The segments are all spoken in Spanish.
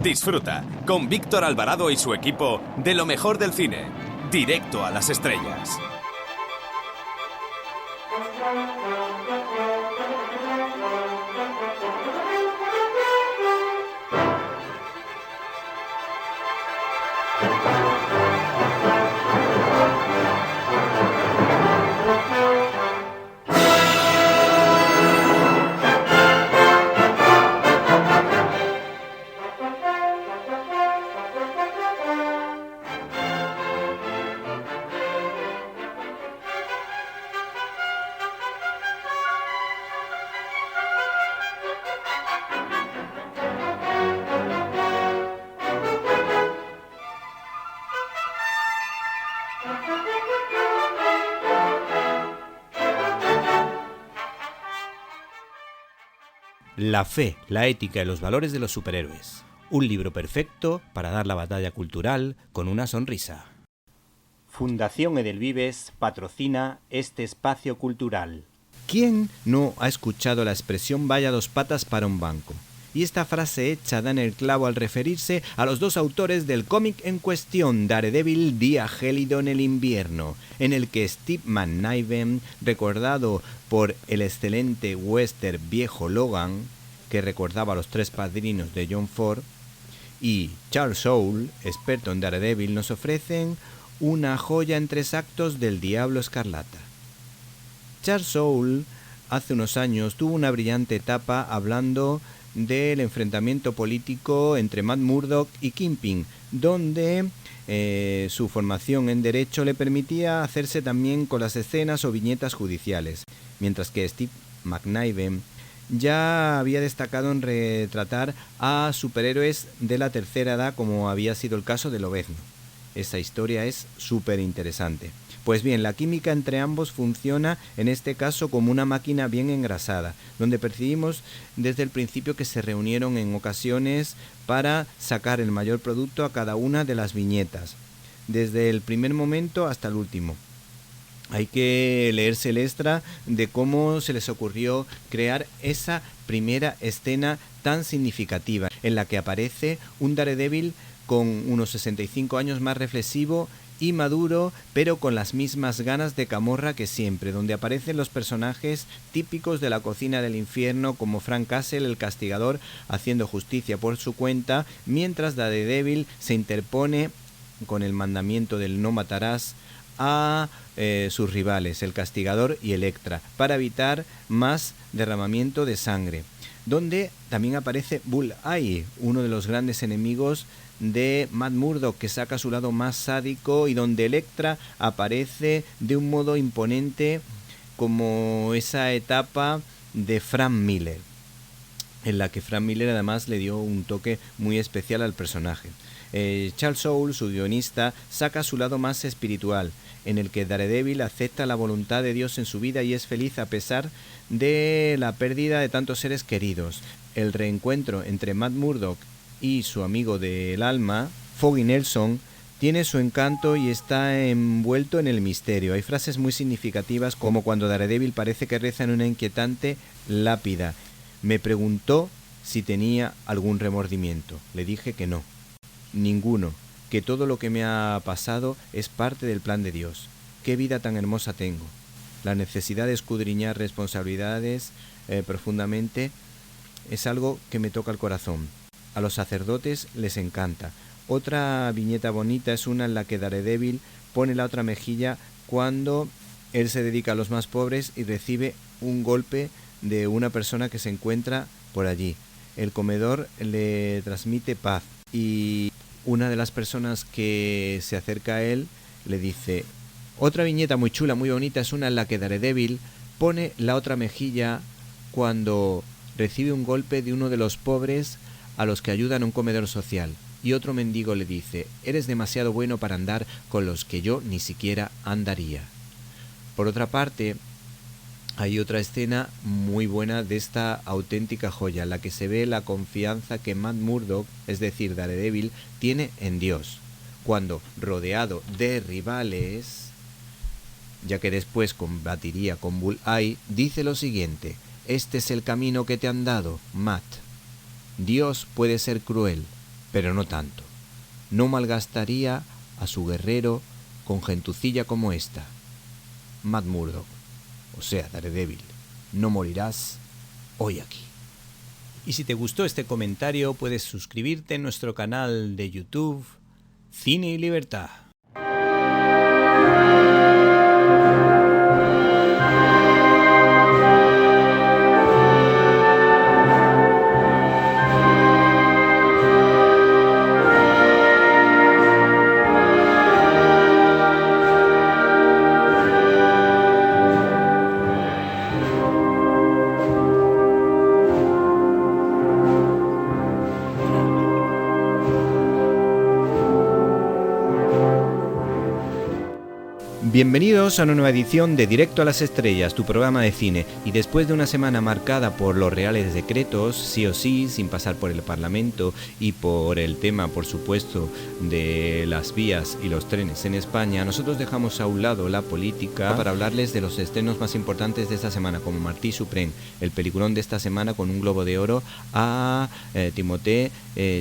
Disfruta con Víctor Alvarado y su equipo de lo mejor del cine. Directo a las estrellas. La fe, la ética y los valores de los superhéroes. Un libro perfecto para dar la batalla cultural con una sonrisa. Fundación Edelvives patrocina este espacio cultural. ¿Quién no ha escuchado la expresión vaya dos patas para un banco? Y esta frase hecha da en el clavo al referirse a los dos autores del cómic en cuestión, Daredevil, Día Gélido en el Invierno, en el que Steve McNiven, recordado por el excelente western Viejo Logan, que recordaba a los tres padrinos de John Ford, y Charles Soule, experto en Daredevil, nos ofrecen una joya en 3 actos del Diablo Escarlata. Charles Soule hace unos años tuvo una brillante etapa hablando del enfrentamiento político entre Matt Murdock y Kingpin, donde su formación en Derecho le permitía hacerse también con las escenas o viñetas judiciales, mientras que Steve McNiven ya había destacado en retratar a superhéroes de la tercera edad, como había sido el caso de Lobezno. Esa historia es súper interesante. Pues bien, la química entre ambos funciona en este caso como una máquina bien engrasada, donde percibimos desde el principio que se reunieron en ocasiones para sacar el mayor producto a cada una de las viñetas, desde el primer momento hasta el último. Hay que leerse el extra de cómo se les ocurrió crear esa primera escena tan significativa, en la que aparece un Daredevil con unos 65 años más reflexivo y maduro, pero con las mismas ganas de camorra que siempre, donde aparecen los personajes típicos de la cocina del infierno, como Frank Castle, el castigador, haciendo justicia por su cuenta, mientras Daredevil se interpone con el mandamiento del no matarás a sus rivales, el castigador y Elektra, para evitar más derramamiento de sangre, donde también aparece Bullseye, uno de los grandes enemigos de Matt Murdock, que saca su lado más sádico, y donde Elektra aparece de un modo imponente, como esa etapa de Frank Miller, en la que Frank Miller además le dio un toque muy especial al personaje. Charles Soule, su guionista, saca su lado más espiritual, en el que Daredevil acepta la voluntad de Dios en su vida y es feliz a pesar de la pérdida de tantos seres queridos. El reencuentro entre Matt Murdock y su amigo del alma, Foggy Nelson, tiene su encanto y está envuelto en el misterio. Hay frases muy significativas, como cuando Daredevil parece que reza en una inquietante lápida: me preguntó si tenía algún remordimiento. Le dije que no, ninguno, que todo lo que me ha pasado es parte del plan de Dios. Qué vida tan hermosa tengo. La necesidad de escudriñar responsabilidades profundamente es algo que me toca el corazón. A los sacerdotes les encanta. Otra viñeta bonita es una en la que Daredevil pone la otra mejilla cuando él se dedica a los más pobres y recibe un golpe de una persona que se encuentra por allí. El comedor le transmite paz y una de las personas que se acerca a él le dice. Otra viñeta muy chula, muy bonita, es una en la que Daredevil pone la otra mejilla cuando recibe un golpe de uno de los pobres a los que ayudan a un comedor social, y otro mendigo le dice: eres demasiado bueno para andar con los que yo ni siquiera andaría. Por otra parte, hay otra escena muy buena de esta auténtica joya, en la que se ve la confianza que Matt Murdock, es decir, Daredevil, tiene en Dios, cuando, rodeado de rivales, ya que después combatiría con Bullseye, dice lo siguiente: este es el camino que te han dado, Matt. Dios puede ser cruel, pero no tanto. No malgastaría a su guerrero con gentucilla como esta. Matt Murdock, o sea, Daredevil, no morirás hoy aquí. Y si te gustó este comentario, puedes suscribirte en nuestro canal de YouTube, Cine y Libertad. Bienvenidos a una nueva edición de Directo a las Estrellas, tu programa de cine. Y después de una semana marcada por los reales decretos, sí o sí, sin pasar por el Parlamento y por el tema, por supuesto, de las vías y los trenes en España, nosotros dejamos a un lado la política para hablarles de los estrenos más importantes de esta semana, como Martí Suprem, el peliculón de esta semana con un Globo de Oro a Timothée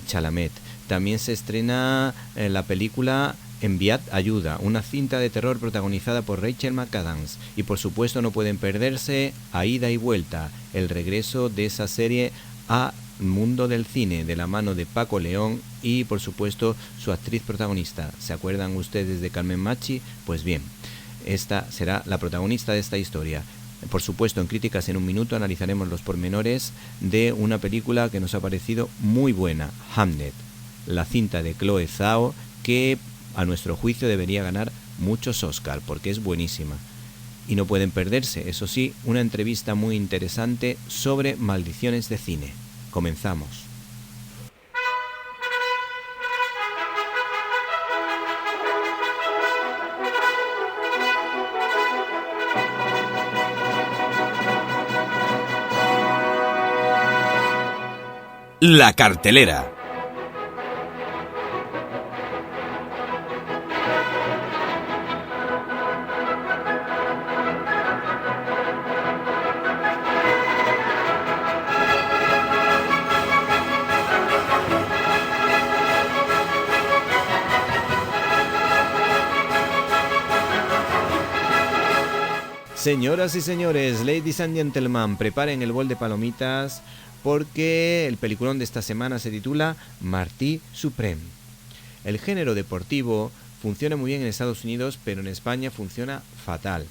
Chalamet. También se estrena la película Enviad ayuda, una cinta de terror protagonizada por Rachel McAdams. Y por supuesto no pueden perderse A Ida y Vuelta, el regreso de esa serie a mundo del cine, de la mano de Paco León y por supuesto su actriz protagonista. ¿Se acuerdan ustedes de Carmen Machi? Pues bien, esta será la protagonista de esta historia. Por supuesto, en Críticas en un Minuto analizaremos los pormenores de una película que nos ha parecido muy buena, Hamnet, la cinta de Chloe Zhao, que a nuestro juicio debería ganar muchos Oscar porque es buenísima. Y no pueden perderse, eso sí, una entrevista muy interesante sobre maldiciones de cine. Comenzamos. La cartelera. Señoras y señores, ladies and gentlemen, preparen el bol de palomitas porque el peliculón de esta semana se titula Martí Suprem. El género deportivo funciona muy bien en Estados Unidos, pero en España funciona fatal.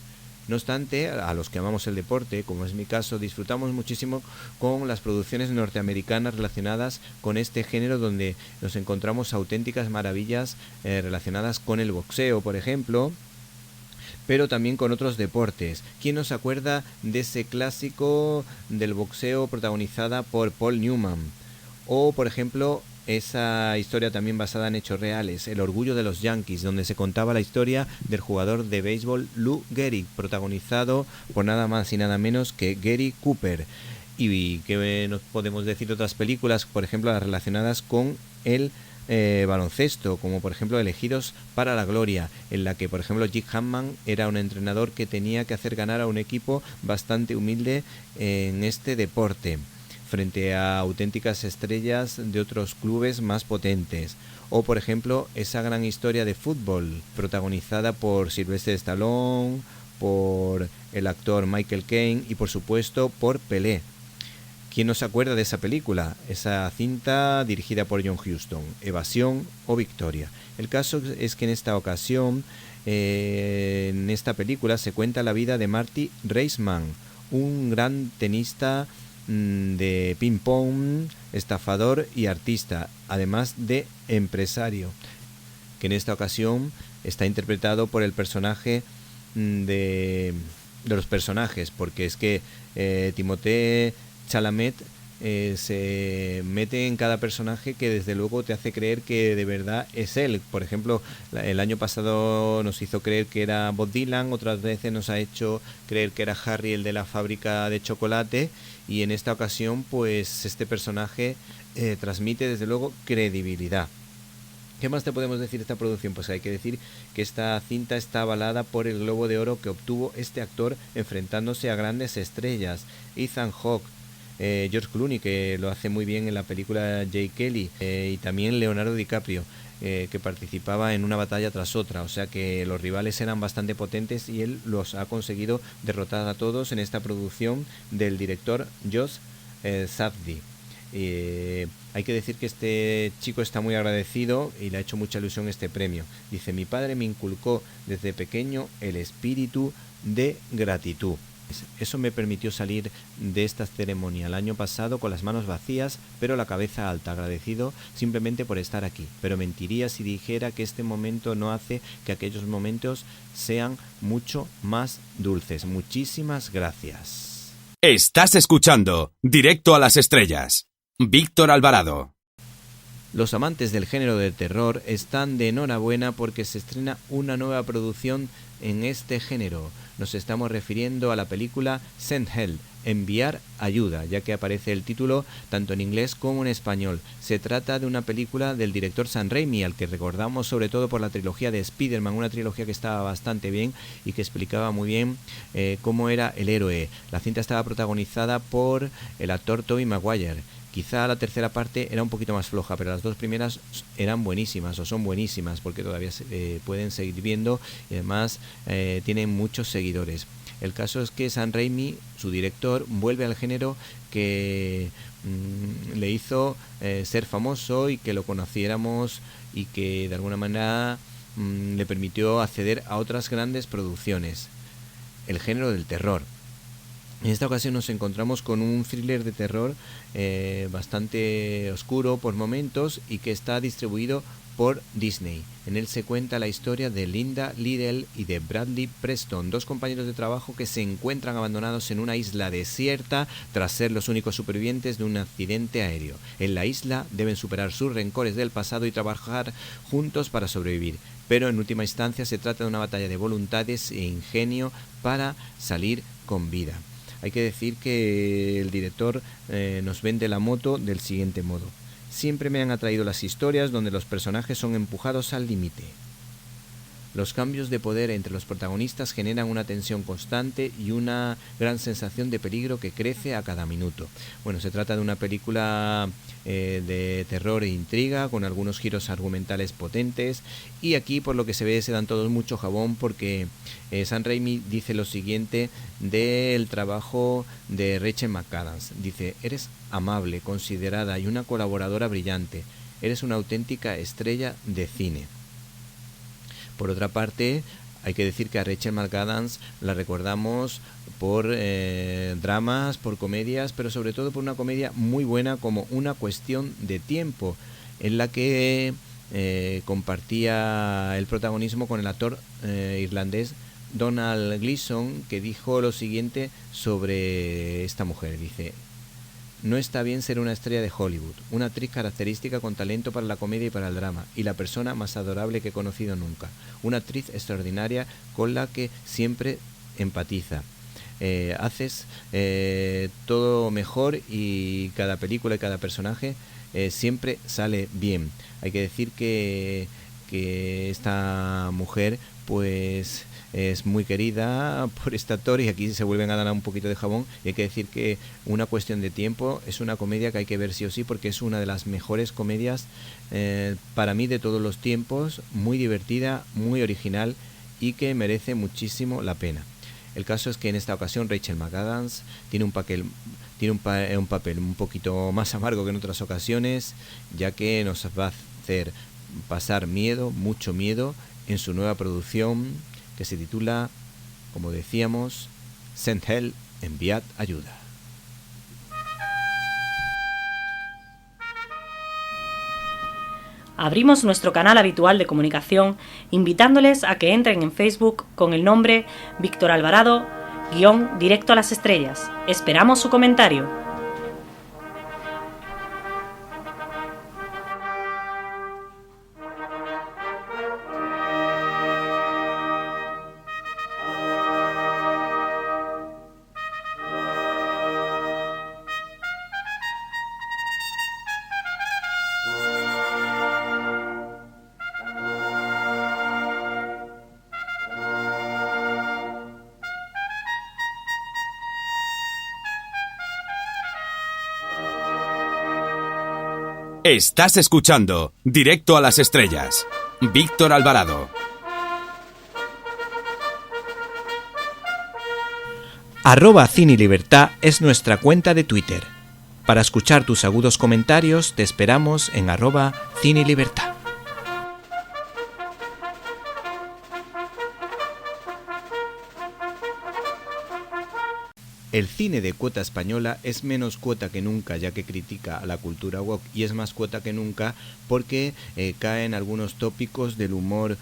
No obstante, a los que amamos el deporte, como es mi caso, disfrutamos muchísimo con las producciones norteamericanas relacionadas con este género, donde nos encontramos auténticas maravillas relacionadas con el boxeo, por ejemplo, pero también con otros deportes. ¿Quién no se acuerda de ese clásico del boxeo protagonizada por Paul Newman? O, por ejemplo, esa historia también basada en hechos reales, El orgullo de los Yankees, donde se contaba la historia del jugador de béisbol Lou Gehrig, protagonizado por nada más y nada menos que Gary Cooper. Y que nos podemos decir de otras películas, por ejemplo, las relacionadas con el baloncesto, como por ejemplo Elegidos para la Gloria, en la que por ejemplo Jim Hammond era un entrenador que tenía que hacer ganar a un equipo bastante humilde en este deporte frente a auténticas estrellas de otros clubes más potentes. O por ejemplo esa gran historia de fútbol protagonizada por Sylvester Stallone, por el actor Michael Caine y por supuesto por Pelé. ¿Quién no se acuerda de esa película? Esa cinta dirigida por John Huston, Evasión o Victoria. El caso es que en esta ocasión, en esta película se cuenta la vida de Marty Reisman, un gran tenista de ping-pong, estafador y artista, además de empresario, que en esta ocasión está interpretado por el personaje de los personajes, porque es que Timothée Chalamet se mete en cada personaje que desde luego te hace creer que de verdad es él. Por ejemplo, el año pasado nos hizo creer que era Bob Dylan, otras veces nos ha hecho creer que era Harry, el de la fábrica de chocolate, y en esta ocasión pues este personaje transmite desde luego credibilidad. ¿Qué más te podemos decir de esta producción? Pues hay que decir que esta cinta está avalada por el Globo de Oro que obtuvo este actor enfrentándose a grandes estrellas: Ethan Hawke, George Clooney, que lo hace muy bien en la película Jake Kelly, y también Leonardo DiCaprio, que participaba en una batalla tras otra, o sea que los rivales eran bastante potentes y él los ha conseguido derrotar a todos en esta producción del director Josh Safdie. Hay que decir que este chico está muy agradecido y le ha hecho mucha ilusión este premio. Dice: mi padre me inculcó desde pequeño el espíritu de gratitud. Eso me permitió salir de esta ceremonia el año pasado con las manos vacías, pero la cabeza alta, agradecido simplemente por estar aquí. Pero mentiría si dijera que este momento no hace que aquellos momentos sean mucho más dulces. Muchísimas gracias. Estás escuchando Directo a las Estrellas. Víctor Alvarado. Los amantes del género de terror están de enhorabuena porque se estrena una nueva producción en este género. Nos estamos refiriendo a la película Send Help, enviar ayuda, ya que aparece el título tanto en inglés como en español. Se trata de una película del director Sam Raimi, al que recordamos sobre todo por la trilogía de Spider-Man, una trilogía que estaba bastante bien y que explicaba muy bien cómo era el héroe. La cinta estaba protagonizada por el actor Tobey Maguire. Quizá la tercera parte era un poquito más floja, pero las dos primeras eran buenísimas, o son buenísimas, porque todavía se pueden seguir viendo y además tienen muchos seguidores. El caso es que Sam Raimi, su director, vuelve al género que le hizo ser famoso y que lo conociéramos y que de alguna manera le permitió acceder a otras grandes producciones. El género del terror. En esta ocasión nos encontramos con un thriller de terror bastante oscuro por momentos y que está distribuido por Disney. En él se cuenta la historia de Linda Liddell y de Bradley Preston, dos compañeros de trabajo que se encuentran abandonados en una isla desierta tras ser los únicos supervivientes de un accidente aéreo. En la isla deben superar sus rencores del pasado y trabajar juntos para sobrevivir, pero en última instancia se trata de una batalla de voluntades e ingenio para salir con vida. Hay que decir que el director nos vende la moto del siguiente modo: siempre me han atraído las historias donde los personajes son empujados al límite. Los cambios de poder entre los protagonistas generan una tensión constante y una gran sensación de peligro que crece a cada minuto. Bueno, se trata de una película de terror e intriga con algunos giros argumentales potentes, y aquí por lo que se ve se dan todos mucho jabón porque Sam Raimi dice lo siguiente del trabajo de Rachel McAdams. Dice: eres amable, considerada y una colaboradora brillante. Eres una auténtica estrella de cine. Por otra parte, hay que decir que a Rachel McAdams la recordamos por dramas, por comedias, pero sobre todo por una comedia muy buena como Una cuestión de tiempo, en la que compartía el protagonismo con el actor irlandés Donald Gleeson, que dijo lo siguiente sobre esta mujer. Dice: no está bien ser una estrella de Hollywood, una actriz característica con talento para la comedia y para el drama, y la persona más adorable que he conocido nunca. Una actriz extraordinaria con la que siempre empatiza. Haces todo mejor y cada película y cada personaje siempre sale bien. Hay que decir que esta mujer pues es muy querida por este actor, y aquí se vuelven a dar un poquito de jabón. Y hay que decir que Una cuestión de tiempo es una comedia que hay que ver sí o sí, porque es una de las mejores comedias para mí de todos los tiempos, muy divertida, muy original y que merece muchísimo la pena. El caso es que en esta ocasión Rachel McAdams tiene un papel un poquito más amargo que en otras ocasiones, ya que nos va a hacer pasar miedo, mucho miedo, en su nueva producción que se titula, como decíamos, Send Help, enviad ayuda. Abrimos nuestro canal habitual de comunicación invitándoles a que entren en Facebook con el nombre Víctor Alvarado _Directo a las Estrellas. Esperamos su comentario. Estás escuchando Directo a las Estrellas. Víctor Alvarado. @CineLibertad es nuestra cuenta de Twitter. Para escuchar tus agudos comentarios te esperamos en @CineLibertad. El cine de cuota española es menos cuota que nunca, ya que critica a la cultura woke, y es más cuota que nunca porque caen algunos tópicos del humor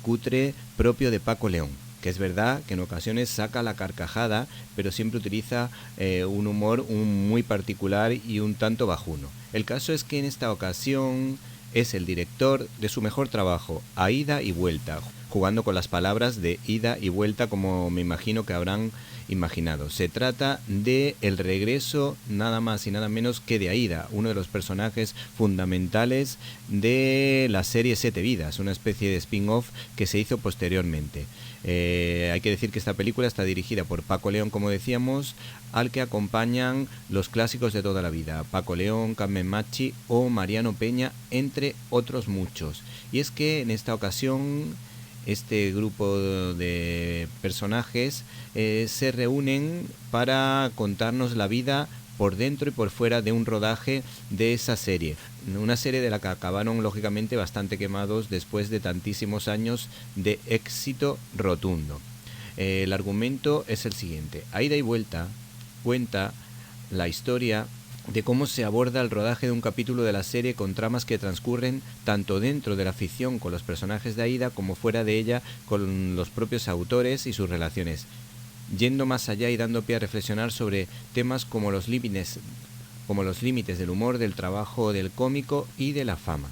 cutre propio de Paco León, que es verdad que en ocasiones saca la carcajada, pero siempre utiliza un humor muy particular y un tanto bajuno. El caso es que en esta ocasión es el director de su mejor trabajo, A Ida y Vuelta, jugando con las palabras de ida y vuelta, como me imagino que habrán imaginado. Se trata de el regreso nada más y nada menos que de Aída, uno de los personajes fundamentales de la serie Siete Vidas, una especie de spin-off que se hizo posteriormente. Hay que decir que esta película está dirigida por Paco León, como decíamos, al que acompañan los clásicos de toda la vida, Paco León, Carmen Machi o Mariano Peña, entre otros muchos. Y es que en esta ocasión este grupo de personajes se reúnen para contarnos la vida por dentro y por fuera de un rodaje de esa serie. Una serie de la que acabaron lógicamente bastante quemados después de tantísimos años de éxito rotundo. El argumento es el siguiente. A Ida y Vuelta cuenta la historia de cómo se aborda el rodaje de un capítulo de la serie con tramas que transcurren tanto dentro de la ficción con los personajes de Aída como fuera de ella con los propios autores y sus relaciones, yendo más allá y dando pie a reflexionar sobre temas como los límites del humor, del trabajo del cómico y de la fama.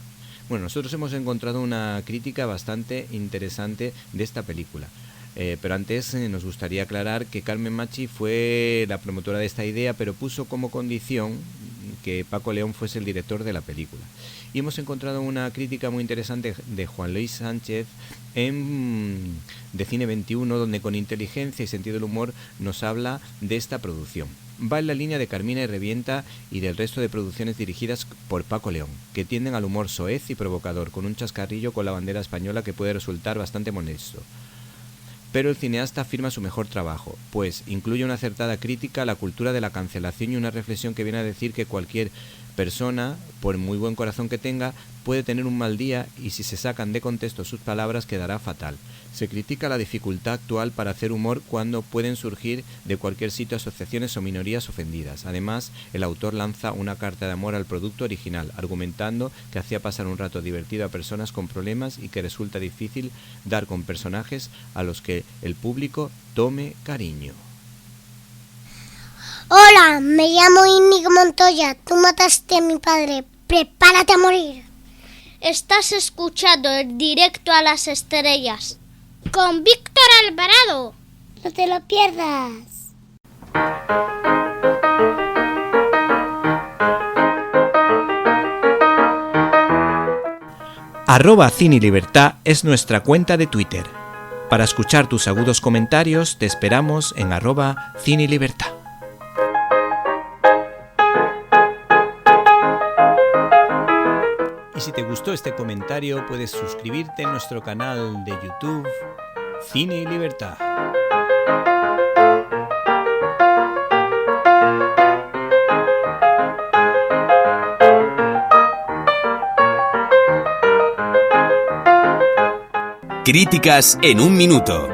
Bueno, nosotros hemos encontrado una crítica bastante interesante de esta película. Pero antes nos gustaría aclarar que Carmen Machi fue la promotora de esta idea, pero puso como condición que Paco León fuese el director de la película. Y hemos encontrado una crítica muy interesante de Juan Luis Sánchez de Cine 21, donde con inteligencia y sentido del humor nos habla de esta producción. Va en la línea de Carmina y Revienta y del resto de producciones dirigidas por Paco León, que tienden al humor soez y provocador, con un chascarrillo con la bandera española que puede resultar bastante molesto. Pero el cineasta afirma su mejor trabajo, pues incluye una acertada crítica a la cultura de la cancelación y una reflexión que viene a decir que cualquier persona, por muy buen corazón que tenga, puede tener un mal día y si se sacan de contexto sus palabras quedará fatal. Se critica la dificultad actual para hacer humor cuando pueden surgir de cualquier sitio asociaciones o minorías ofendidas. Además, el autor lanza una carta de amor al producto original, argumentando que hacía pasar un rato divertido a personas con problemas y que resulta difícil dar con personajes a los que el público tome cariño. Hola, me llamo Íñigo Montoya. Tú mataste a mi padre. Prepárate a morir. Estás escuchando el Directo a las Estrellas con Víctor Alvarado. No te lo pierdas. @CineLibertad es nuestra cuenta de Twitter. Para escuchar tus agudos comentarios te esperamos en @CineLibertad. Y si te gustó este comentario, puedes suscribirte en nuestro canal de YouTube Cine y Libertad. Críticas en un minuto.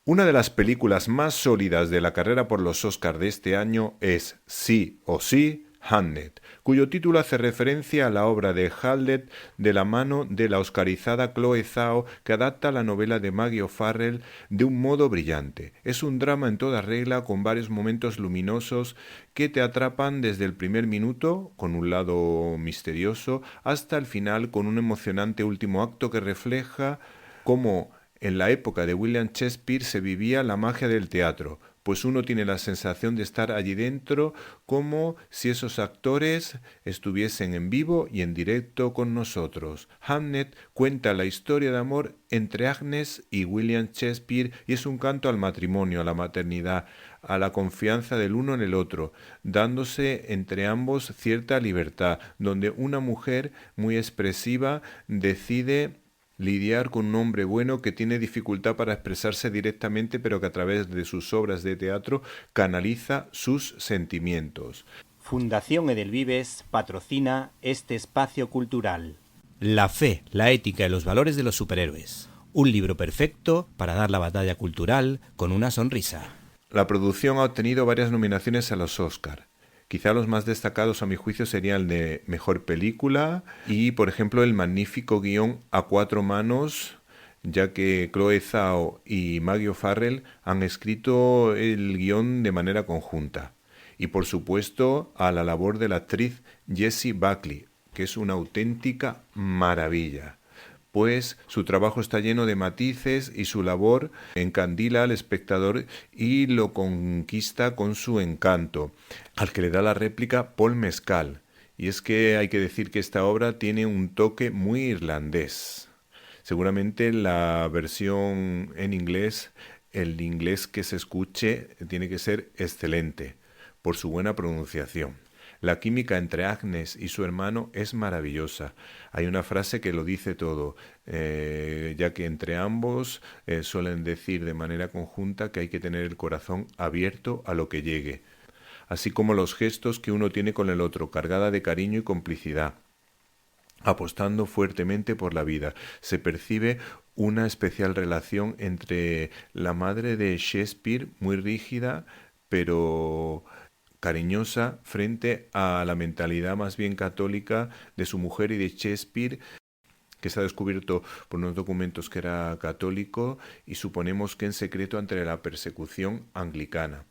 Una de las películas más sólidas de la carrera por los Oscars de este año es Sí o Sí, Hamnet, cuyo título hace referencia a la obra de Hamlet de la mano de la oscarizada Chloe Zhao, que adapta la novela de Maggie O'Farrell de un modo brillante. Es un drama en toda regla con varios momentos luminosos que te atrapan desde el primer minuto, con un lado misterioso, hasta el final con un emocionante último acto que refleja cómo en la época de William Shakespeare se vivía la magia del teatro, pues uno tiene la sensación de estar allí dentro como si esos actores estuviesen en vivo y en directo con nosotros. Hamnet cuenta la historia de amor entre Agnes y William Shakespeare y es un canto al matrimonio, a la maternidad, a la confianza del uno en el otro, dándose entre ambos cierta libertad, donde una mujer muy expresiva decide lidiar con un hombre bueno que tiene dificultad para expresarse directamente, pero que a través de sus obras de teatro canaliza sus sentimientos. Fundación Edelvives patrocina este espacio cultural. La fe, la ética y los valores de los superhéroes. Un libro perfecto para dar la batalla cultural con una sonrisa. La producción ha obtenido varias nominaciones a los Oscar. Quizá los más destacados a mi juicio serían el de Mejor Película y, por ejemplo, el magnífico guión a 4 manos, ya que Chloe Zhao y Maggie O'Farrell han escrito el guión de manera conjunta. Y, por supuesto, a la labor de la actriz Jessie Buckley, que es una auténtica maravilla, pues su trabajo está lleno de matices y su labor encandila al espectador y lo conquista con su encanto, al que le da la réplica Paul Mescal. Y es que hay que decir que esta obra tiene un toque muy irlandés. Seguramente la versión en inglés, el inglés que se escuche, tiene que ser excelente por su buena pronunciación. La química entre Agnes y su hermano es maravillosa. Hay una frase que lo dice todo, ya que entre ambos suelen decir de manera conjunta que hay que tener el corazón abierto a lo que llegue, así como los gestos que uno tiene con el otro, cargada de cariño y complicidad, apostando fuertemente por la vida. Se percibe una especial relación entre la madre de Shakespeare, muy rígida, pero cariñosa frente a la mentalidad más bien católica de su mujer y de Shakespeare, que se ha descubierto por unos documentos que era católico y suponemos que en secreto ante la persecución anglicana.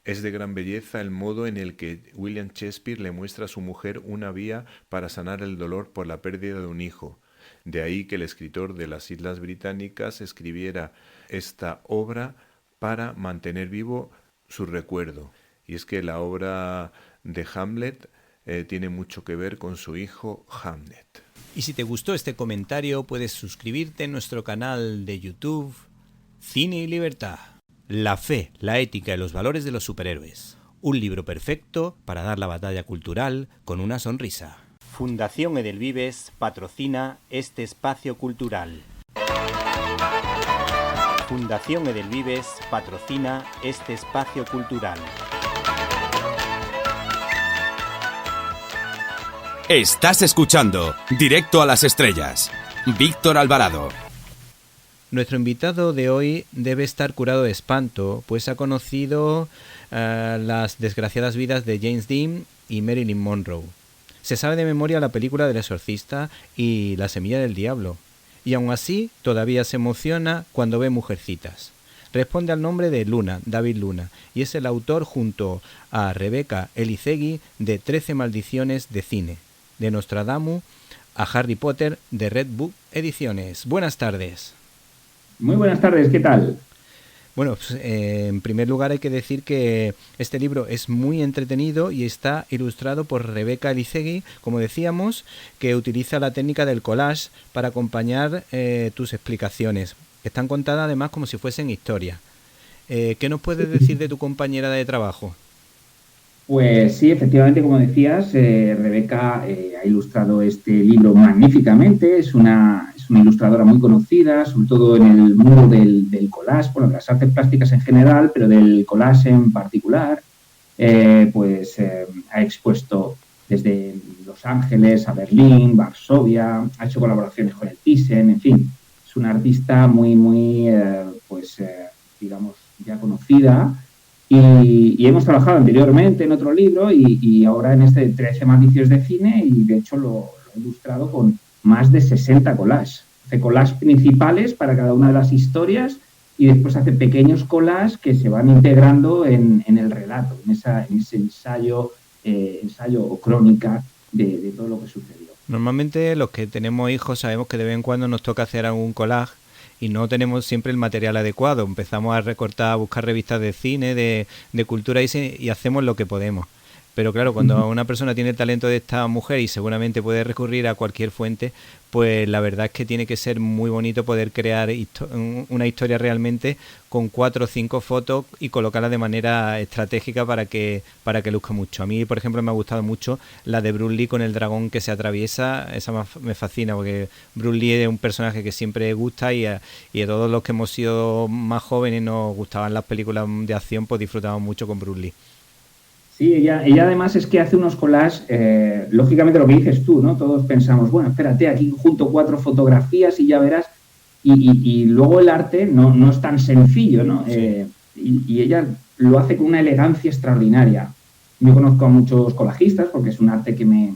Es de gran belleza el modo en el que William Shakespeare le muestra a su mujer una vía para sanar el dolor por la pérdida de un hijo. De ahí que el escritor de las Islas Británicas escribiera esta obra para mantener vivo su recuerdo. Y es que la obra de Hamlet tiene mucho que ver con su hijo Hamnet. Y si te gustó este comentario, puedes suscribirte en nuestro canal de YouTube Cine y Libertad. La fe, la ética y los valores de los superhéroes. Un libro perfecto para dar la batalla cultural con una sonrisa. Fundación Edelvives patrocina este espacio cultural. Fundación Edelvives patrocina este espacio cultural. Estás escuchando Directo a las Estrellas. Víctor Alvarado. Nuestro invitado de hoy debe estar curado de espanto, pues ha conocido las desgraciadas vidas de James Dean y Marilyn Monroe. Se sabe de memoria la película del exorcista y La semilla del diablo, y aún así todavía se emociona cuando ve Mujercitas. Responde al nombre de Luna, David Luna, y es el autor junto a Rebeca Elizegui de 13 maldiciones de cine, de Nostradamus a Harry Potter de Red Book Ediciones. Buenas tardes. Muy buenas tardes, ¿qué tal? Bueno, pues, en primer lugar hay que decir que este libro es muy entretenido y está ilustrado por Rebeca Elizegui, como decíamos, que utiliza la técnica del collage para acompañar tus explicaciones. Están contadas además como si fuesen historias. ¿Qué nos puedes decir de tu compañera de trabajo? Pues sí, efectivamente, como decías, Rebeca ha ilustrado este libro magníficamente. Es una ilustradora muy conocida, sobre todo en el mundo del collage, bueno, de las artes plásticas en general, pero del collage en particular. Ha expuesto desde Los Ángeles a Berlín, Varsovia, ha hecho colaboraciones con el Thyssen, en fin. Es una artista muy digamos, ya conocida. Y hemos trabajado anteriormente en otro libro y ahora en este 13 maldiciones de cine, y de hecho lo he ilustrado con más de 60 collages. Hace collages principales para cada una de las historias y después hace pequeños collages que se van integrando en el relato, en ese ensayo o crónica de todo lo que sucedió. Normalmente los que tenemos hijos sabemos que de vez en cuando nos toca hacer algún collage y no tenemos siempre el material adecuado. Empezamos a recortar, a buscar revistas de cine, de cultura y hacemos lo que podemos. Pero claro, cuando una persona tiene el talento de esta mujer y seguramente puede recurrir a cualquier fuente, pues la verdad es que tiene que ser muy bonito poder crear una historia realmente con 4 o 5 fotos y colocarla de manera estratégica para que luzca mucho. A mí, por ejemplo, me ha gustado mucho la de Bruce Lee con el dragón que se atraviesa. Esa me fascina porque Bruce Lee es un personaje que siempre gusta y a todos los que hemos sido más jóvenes nos gustaban las películas de acción, pues disfrutamos mucho con Bruce Lee. Sí, ella además es que hace unos collages, lógicamente lo que dices tú, ¿no? Todos pensamos, bueno, espérate, aquí junto 4 fotografías y ya verás. Y luego el arte no es tan sencillo, ¿no? Sí. Y ella lo hace con una elegancia extraordinaria. Yo conozco a muchos collajistas porque es un arte que me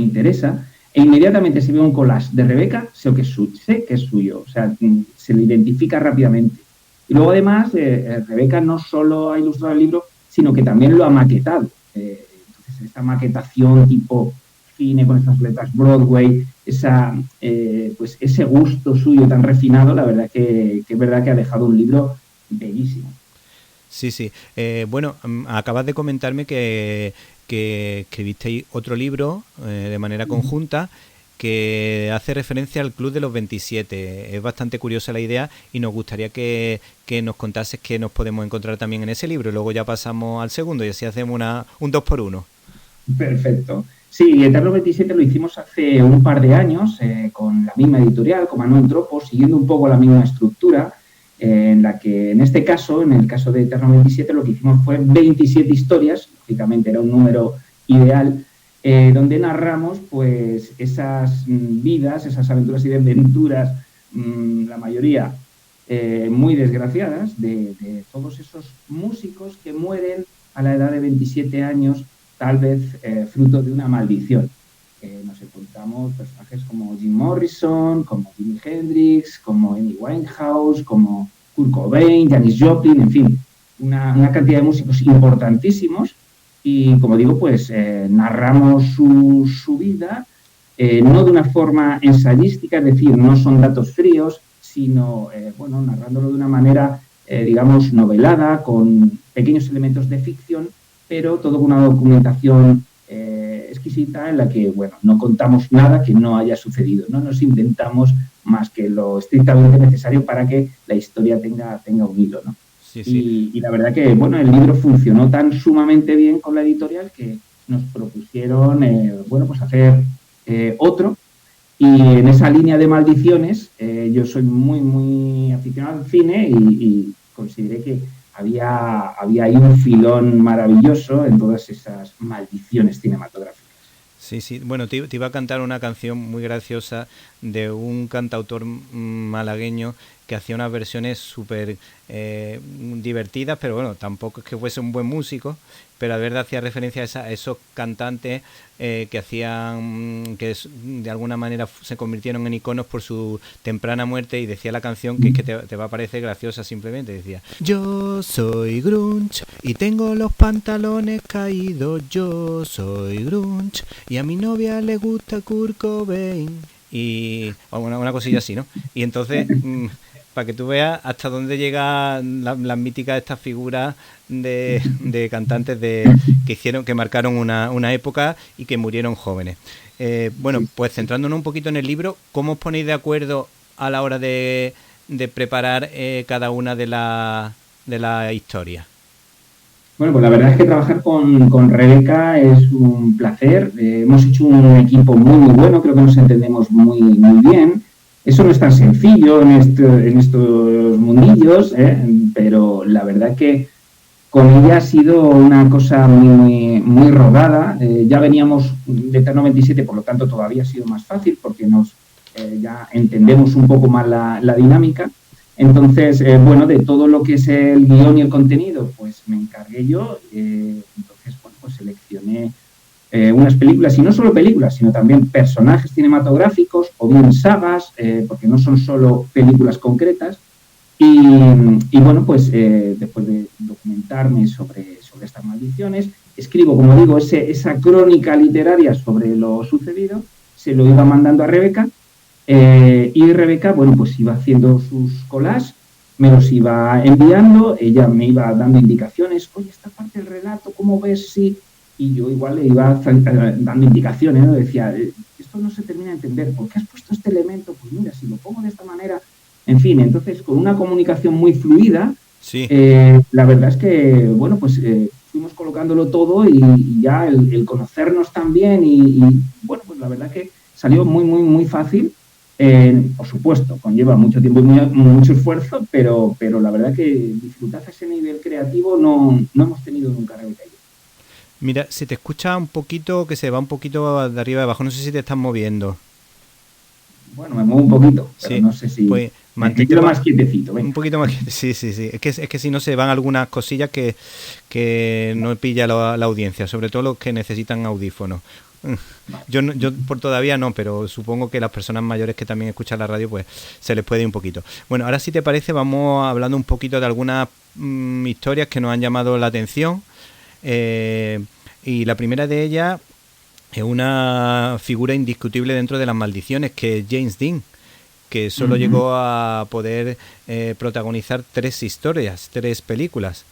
interesa, e inmediatamente si veo un collage de Rebeca, sé que es suyo, o sea, se le identifica rápidamente. Y luego además, Rebeca no solo ha ilustrado el libro, sino que también lo ha maquetado. Entonces, esta maquetación tipo cine con estas letras Broadway, pues ese gusto suyo tan refinado, la verdad que es verdad que ha dejado un libro bellísimo. Sí. Bueno, acabas de comentarme que escribisteis otro libro de manera conjunta que hace referencia al Club de los 27. Es bastante curiosa la idea y nos gustaría que nos contases qué nos podemos encontrar también en ese libro. Y luego ya pasamos al segundo y así hacemos un 2x1. Perfecto. Sí, Eterno 27 lo hicimos hace un par de años con la misma editorial, con Manuel Tropo, siguiendo un poco la misma estructura, en la que en este caso, en el caso de Eterno 27, lo que hicimos fue 27 historias, lógicamente era un número ideal, donde narramos pues esas vidas, esas aventuras y desventuras, la mayoría muy desgraciadas, de todos esos músicos que mueren a la edad de 27 años, tal vez fruto de una maldición. Nos encontramos personajes como Jim Morrison, como Jimi Hendrix, como Amy Winehouse, como Kurt Cobain, Janis Joplin, en fin, una cantidad de músicos importantísimos. Y, como digo, pues narramos su vida, no de una forma ensayística, es decir, no son datos fríos, sino, narrándolo de una manera, digamos, novelada, con pequeños elementos de ficción, pero todo con una documentación exquisita en la que, no contamos nada que no haya sucedido, no nos inventamos más que lo estrictamente necesario para que la historia tenga un hilo, ¿no? Sí. Y la verdad que, el libro funcionó tan sumamente bien con la editorial que nos propusieron, hacer otro. Y en esa línea de maldiciones, yo soy muy, muy aficionado al cine y consideré que había ahí un filón maravilloso en todas esas maldiciones cinematográficas. Sí. Bueno, te iba a cantar una canción muy graciosa de un cantautor malagueño que hacía unas versiones súper divertidas, pero tampoco es que fuese un buen músico, pero la verdad hacía referencia a esos cantantes que hacían, de alguna manera se convirtieron en iconos por su temprana muerte, y decía la canción que es que te va a parecer graciosa simplemente, decía: yo soy grunge y tengo los pantalones caídos, yo soy grunge y a mi novia le gusta Kurt Cobain. Y una cosilla así, ¿no? Y entonces, para que tú veas hasta dónde llegan las míticas estas figuras de cantantes que marcaron una época y que murieron jóvenes. Pues centrándonos un poquito en el libro, ¿cómo os ponéis de acuerdo a la hora de preparar cada una de las historias? Bueno, pues la verdad es que trabajar con Rebeca es un placer. Hemos hecho un equipo muy, muy bueno, creo que nos entendemos muy, muy bien. Eso no es tan sencillo en estos mundillos, pero la verdad que con ella ha sido una cosa muy, muy rodada. Ya veníamos de Eterno 27, por lo tanto todavía ha sido más fácil porque ya entendemos un poco más la dinámica. Entonces, de todo lo que es el guión y el contenido, pues me encargué yo. Entonces, pues seleccioné unas películas, y no solo películas, sino también personajes cinematográficos o bien sagas, porque no son solo películas concretas. Y después de documentarme sobre estas maldiciones, escribo, como digo, esa crónica literaria sobre lo sucedido, se lo iba mandando a Rebeca. Y Rebeca, bueno, pues iba haciendo sus collages, me los iba enviando, ella me iba dando indicaciones, oye, esta parte del relato, ¿cómo ves? Sí. Y yo igual le iba dando indicaciones, ¿no? Decía, esto no se termina de entender, ¿por qué has puesto este elemento? Pues mira, si lo pongo de esta manera, en fin, entonces con una comunicación muy fluida, Sí. La verdad es que, bueno, pues fuimos colocándolo todo y ya el conocernos también y, bueno, pues la verdad que salió muy, muy, muy fácil. Por supuesto, conlleva mucho tiempo y mucho esfuerzo, pero la verdad que dificultad a ese nivel creativo no hemos tenido nunca, Rebeca. Mira, se te escucha un poquito, que se va un poquito de arriba y abajo, no sé si te estás moviendo. Bueno, me muevo un poquito, pero sí, no sé si... Pues mantente más quietecito, venga. Un poquito más sí. Es que si no se van algunas cosillas que no pilla la audiencia, sobre todo los que necesitan audífonos. Yo por todavía no, pero supongo que las personas mayores que también escuchan la radio, pues se les puede ir un poquito. Bueno, ahora si te parece vamos hablando un poquito de algunas historias que nos han llamado la atención. Y la primera de ellas es una figura indiscutible dentro de las maldiciones, que es James Dean, que solo llegó a poder protagonizar 3 historias, 3 películas,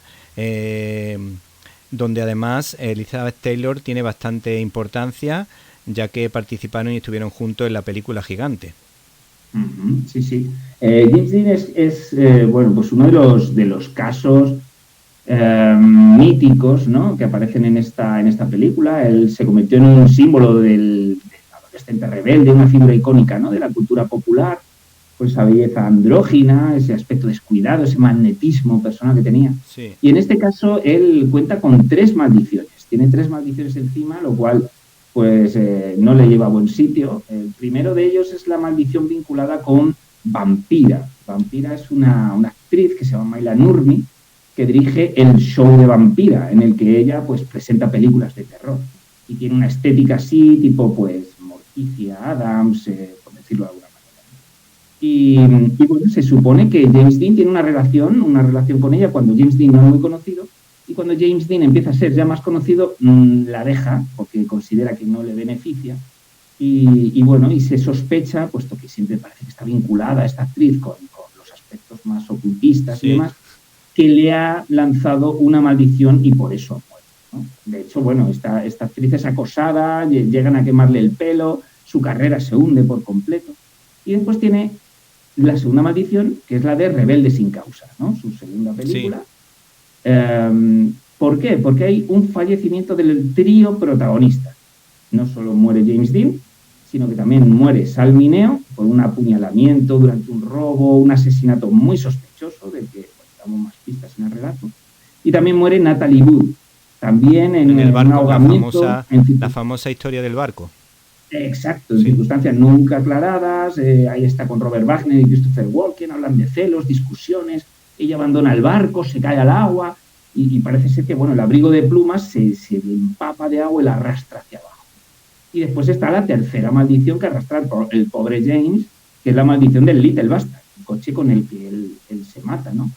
donde además Elizabeth Taylor tiene bastante importancia, ya que participaron y estuvieron juntos en la película Gigante. Sí, sí. James Dean es bueno, pues uno de los casos míticos, ¿no?, que aparecen en esta película. Él se convirtió en un símbolo del adolescente rebelde, una figura icónica, ¿no?, de la cultura popular, con esa belleza andrógina, ese aspecto descuidado, ese magnetismo personal que tenía. Sí. Y en este caso él cuenta con 3 maldiciones. Tiene 3 maldiciones encima, lo cual pues no le lleva a buen sitio. El primero de ellos es la maldición vinculada con Vampira. Vampira es una actriz que se llama Maila Nurmi, que dirige el show de Vampira, en el que ella pues presenta películas de terror. Y tiene una estética así, tipo pues Morticia Adams, por decirlo de alguna manera. Y bueno, se supone que James Dean tiene una relación con ella cuando James Dean no es muy conocido, y cuando James Dean empieza a ser ya más conocido, la deja porque considera que no le beneficia. Y bueno, y se sospecha, puesto que siempre parece que está vinculada a esta actriz con los aspectos más ocultistas, sí, y demás, que le ha lanzado una maldición y por eso muere, ¿no? De hecho, bueno, esta actriz es acosada, llegan a quemarle el pelo, su carrera se hunde por completo. Y después tiene la segunda maldición, que es la de Rebelde sin causa, ¿no?, su segunda película. Sí. ¿Por qué? Porque hay un fallecimiento del trío protagonista. No solo muere James Dean, sino que también muere Sal Mineo por un apuñalamiento durante un robo, un asesinato muy sospechoso, del que damos más pistas en el relato. Y también muere Natalie Wood, también en el barco, un ahogamiento, la famosa historia del barco. Exacto, en circunstancias nunca aclaradas. Ahí está con Robert Wagner y Christopher Walken, hablan de celos, discusiones. Ella abandona el barco, se cae al agua y parece ser que, bueno, el abrigo de plumas se empapa de agua y la arrastra hacia abajo. Y después está la tercera maldición que arrastra el pobre James, que es la maldición del Little Bastard, el coche con el que él se mata, ¿no?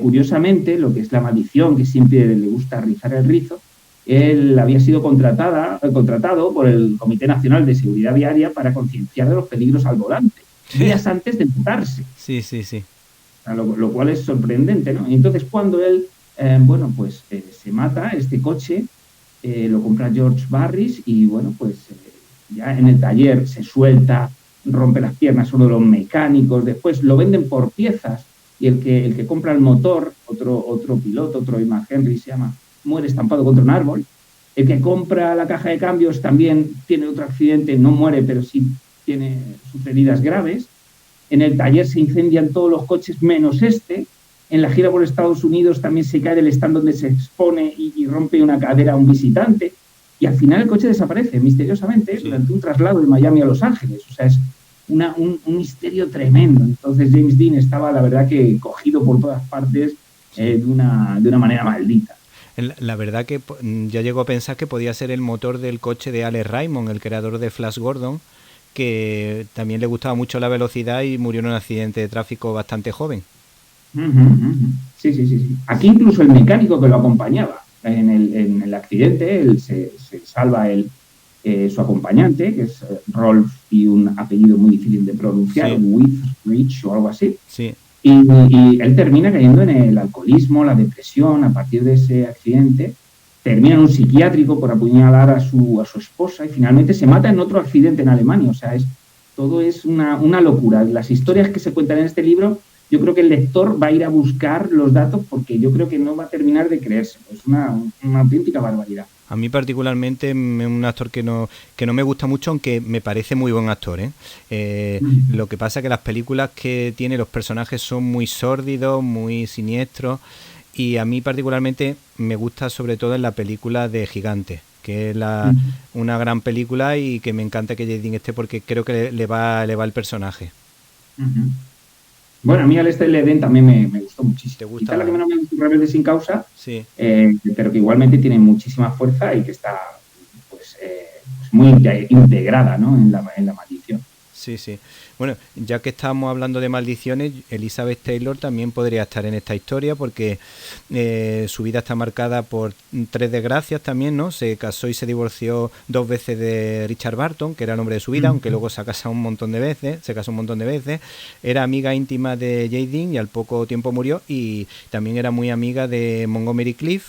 Curiosamente, lo que es la maldición, que siempre le gusta rizar el rizo, él había sido contratado por el Comité Nacional de Seguridad Viaria para concienciar de los peligros al volante, días antes de mudarse. Sí. Lo cual es sorprendente, ¿no? Y entonces, cuando él, se mata, este coche, lo compra George Barris y, bueno, pues ya en el taller se suelta, rompe las piernas uno de los mecánicos, después lo venden por piezas. Y el que compra el motor, otro piloto, otro Iman Henry se llama, muere estampado contra un árbol. El que compra la caja de cambios también tiene otro accidente, no muere, pero sí sufre heridas graves. En el taller se incendian todos los coches menos este. En la gira por Estados Unidos también se cae del stand donde se expone y rompe una cadera a un visitante. Y al final el coche desaparece misteriosamente durante un traslado de Miami a Los Ángeles. O sea, es un misterio tremendo. Entonces James Dean estaba, la verdad, que cogido por todas partes de una manera maldita. La verdad que ya llegó a pensar que podía ser el motor del coche de Alex Raymond, el creador de Flash Gordon, que también le gustaba mucho la velocidad y murió en un accidente de tráfico bastante joven. Sí. Aquí incluso el mecánico que lo acompañaba en el accidente, él se salva él su acompañante, que es Rolf y un apellido muy difícil de pronunciar, Sí. Withrich o algo así. Sí. Y él termina cayendo en el alcoholismo, la depresión, a partir de ese accidente. Termina en un psiquiátrico por apuñalar a su esposa y finalmente se mata en otro accidente en Alemania. O sea, todo es una locura. Las historias que se cuentan en este libro, yo creo que el lector va a ir a buscar los datos porque yo creo que no va a terminar de creerse. Es una auténtica barbaridad. A mí particularmente es un actor que no me gusta mucho, aunque me parece muy buen actor, ¿eh? Lo que pasa es que las películas que tiene los personajes son muy sórdidos, muy siniestros, y a mí particularmente me gusta sobre todo en la película de Gigante, que es una gran película y que me encanta que James Dean esté porque creo que le va el personaje. Bueno, a mí Alastair Eden también me gustó muchísimo. ¿Te gusta? Quizá la que menos me gustó, Rebelde sin causa, Sí. pero que igualmente tiene muchísima fuerza y que está pues muy integrada, ¿no? en la maldición. Sí, sí. Bueno, ya que estamos hablando de maldiciones, Elizabeth Taylor también podría estar en esta historia porque su vida está marcada por 3 desgracias también, ¿no? Se casó y se divorció 2 veces de Richard Barton, que era el hombre de su vida, aunque luego se casó un montón de veces. Era amiga íntima de James Dean y al poco tiempo murió, y también era muy amiga de Montgomery Clift,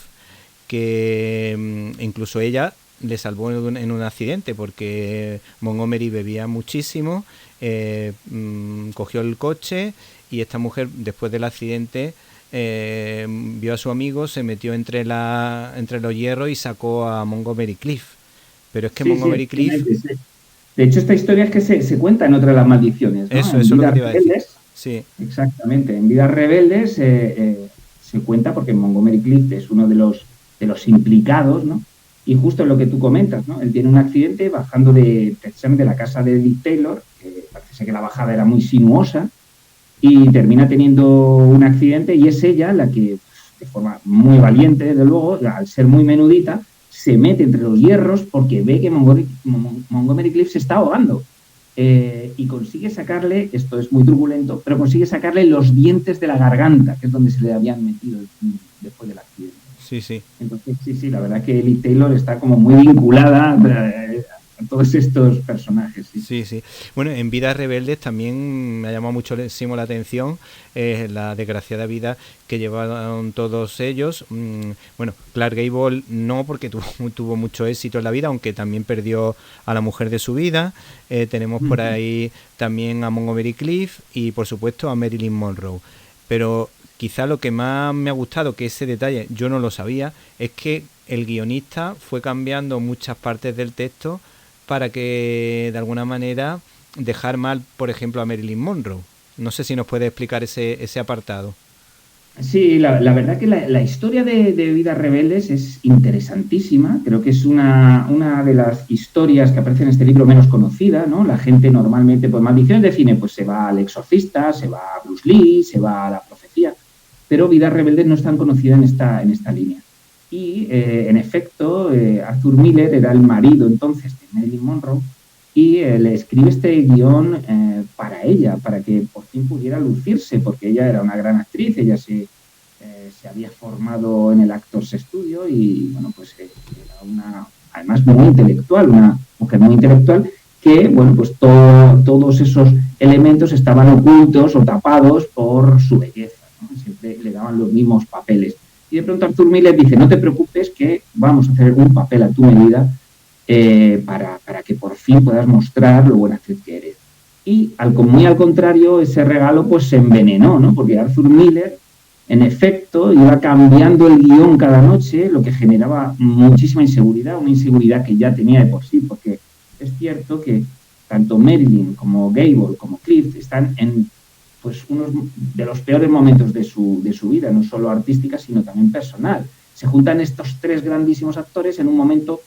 que incluso ella le salvó en un accidente porque Montgomery bebía muchísimo, cogió el coche y esta mujer después del accidente vio a su amigo, se metió entre los hierros y sacó a Montgomery Clift. Pero es que Montgomery Clift... De hecho, esta historia es que se cuenta en otra de las maldiciones, ¿no? Eso es lo que te iba a decir. Sí. Exactamente. En Vidas Rebeldes se cuenta porque Montgomery Clift es uno de los implicados, ¿no? Y justo lo que tú comentas, ¿no? Él tiene un accidente bajando precisamente de la casa de Dick Taylor, que parece que la bajada era muy sinuosa, y termina teniendo un accidente y es ella la que, de forma muy valiente, desde luego, al ser muy menudita, se mete entre los hierros porque ve que Montgomery Clift se está ahogando. Y consigue sacarle, esto es muy turbulento, pero consigue sacarle los dientes de la garganta, que es donde se le habían metido después del accidente. Sí, sí. Entonces, sí, la verdad que Ellie Taylor está como muy vinculada a todos estos personajes. Sí, sí. Bueno, en Vidas Rebeldes también me ha llamado muchísimo la atención la desgraciada vida que llevaron todos ellos. Bueno, Clark Gable no, porque tuvo mucho éxito en la vida, aunque también perdió a la mujer de su vida. Tenemos por ahí también a Montgomery Clift y, por supuesto, a Marilyn Monroe. Pero quizá lo que más me ha gustado, que ese detalle yo no lo sabía, es que el guionista fue cambiando muchas partes del texto para que de alguna manera dejar mal, por ejemplo, a Marilyn Monroe. No sé si nos puede explicar ese apartado. Sí, la verdad que la historia de Vidas Rebeldes es interesantísima. Creo que es una de las historias que aparece en este libro menos conocida, ¿no? La gente normalmente, pues maldiciones de cine, pues se va al Exorcista, se va a Bruce Lee, se va a La Profecía, pero Vidas Rebeldes no es tan conocida en esta línea. Y, en efecto, Arthur Miller era el marido entonces de Marilyn Monroe y le escribe este guión para ella, para que por fin pudiera lucirse, porque ella era una gran actriz, ella se había formado en el Actors Studio y, bueno, pues era además muy intelectual, una mujer muy intelectual que, bueno, pues todos esos elementos estaban ocultos o tapados por su belleza, ¿no? Siempre le daban los mismos papeles. Y de pronto Arthur Miller dice, no te preocupes que vamos a hacer un papel a tu medida para que por fin puedas mostrar lo buena actriz que eres. Y muy al contrario, ese regalo pues se envenenó, ¿no? Porque Arthur Miller, en efecto, iba cambiando el guión cada noche, lo que generaba muchísima inseguridad, una inseguridad que ya tenía de por sí, porque es cierto que tanto Marilyn como Gable como Clift están en pues unos de los peores momentos de su vida, no solo artística, sino también personal. Se juntan estos 3 grandísimos actores en un momento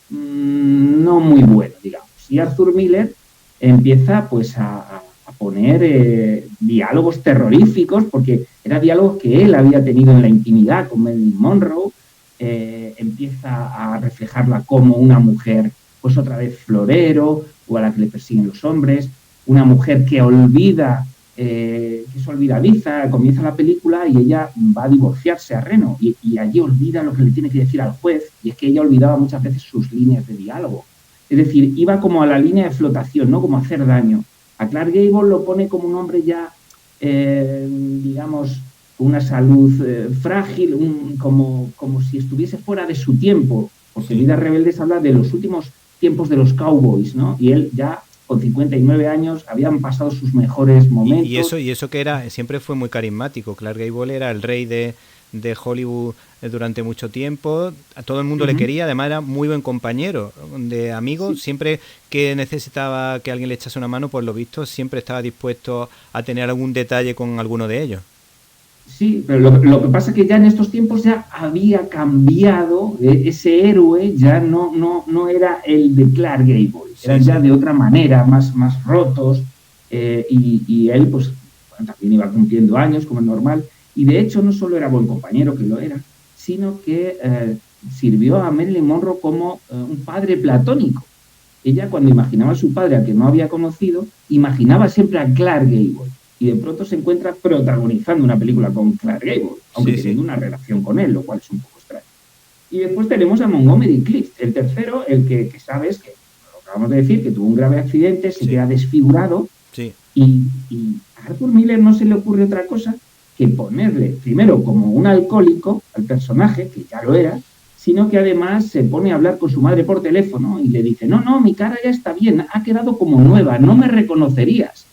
no muy bueno, digamos. Y Arthur Miller empieza pues a poner diálogos terroríficos, porque eran diálogos que él había tenido en la intimidad con Marilyn Monroe. Empieza a reflejarla como una mujer, pues otra vez florero, o a la que le persiguen los hombres, una mujer que olvida, que es olvidadiza. Comienza la película y ella va a divorciarse a Reno y allí olvida lo que le tiene que decir al juez, y es que ella olvidaba muchas veces sus líneas de diálogo. Es decir, iba como a la línea de flotación, ¿no? Como a hacer daño. A Clark Gable lo pone como un hombre ya, digamos, con una salud frágil, como si estuviese fuera de su tiempo, porque Vidas Rebeldes habla de los últimos tiempos de los cowboys, ¿no? Y él ya con 59 años habían pasado sus mejores momentos. Y eso que era, siempre fue muy carismático. Clark Gable era el rey de Hollywood durante mucho tiempo, a todo el mundo le quería, además era muy buen compañero de amigos, siempre que necesitaba que alguien le echase una mano, por lo visto siempre estaba dispuesto a tener algún detalle con alguno de ellos. Sí, pero lo que pasa es que ya en estos tiempos ya había cambiado, ese héroe ya no era el de Clark Gable, era ya de otra manera, más rotos, y él pues también iba cumpliendo años como es normal, y de hecho no solo era buen compañero, que lo era, sino que sirvió a Marilyn Monroe como un padre platónico. Ella, cuando imaginaba a su padre, al que no había conocido, imaginaba siempre a Clark Gable. Y de pronto se encuentra protagonizando una película con Clark Gable, aunque teniendo una relación con él, lo cual es un poco extraño. Y después tenemos a Montgomery Clift, el tercero, el que sabes, que lo acabamos de decir, que tuvo un grave accidente, se queda desfigurado, y a Arthur Miller no se le ocurre otra cosa que ponerle, primero, como un alcohólico al personaje, que ya lo era, sino que además se pone a hablar con su madre por teléfono y le dice, no, mi cara ya está bien, ha quedado como nueva, no me reconocerías.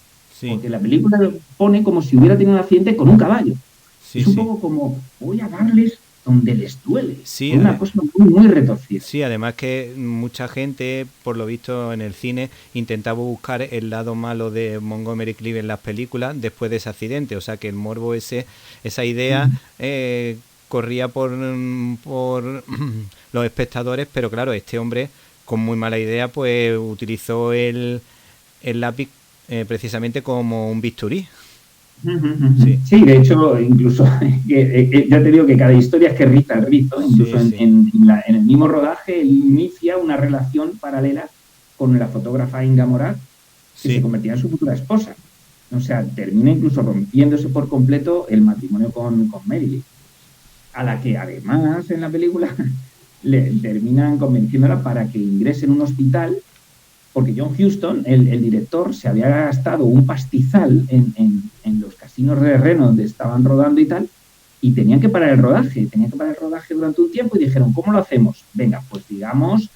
Porque la película lo pone como si hubiera tenido un accidente con un caballo. Es un poco como, voy a darles donde les duele. Una cosa muy retorcida. Sí, además que mucha gente, por lo visto en el cine, intentaba buscar el lado malo de Montgomery Clift en las películas después de ese accidente. O sea que el morbo esa idea corría por los espectadores, pero claro, este hombre con muy mala idea pues utilizó el lápiz precisamente como un bisturí. Sí, de hecho, incluso ya te digo que cada historia es que riza el rizo. Incluso en el mismo rodaje él inicia una relación paralela con la fotógrafa Inga Morag, que se convertía en su futura esposa. O sea, termina incluso rompiéndose por completo el matrimonio con Marilyn, a la que además en la película le terminan convenciéndola para que ingrese en un hospital, porque John Huston, el director, se había gastado un pastizal en los casinos de Reno donde estaban rodando y tal, y tenían que parar el rodaje durante un tiempo, y dijeron, ¿cómo lo hacemos? Venga, pues digamos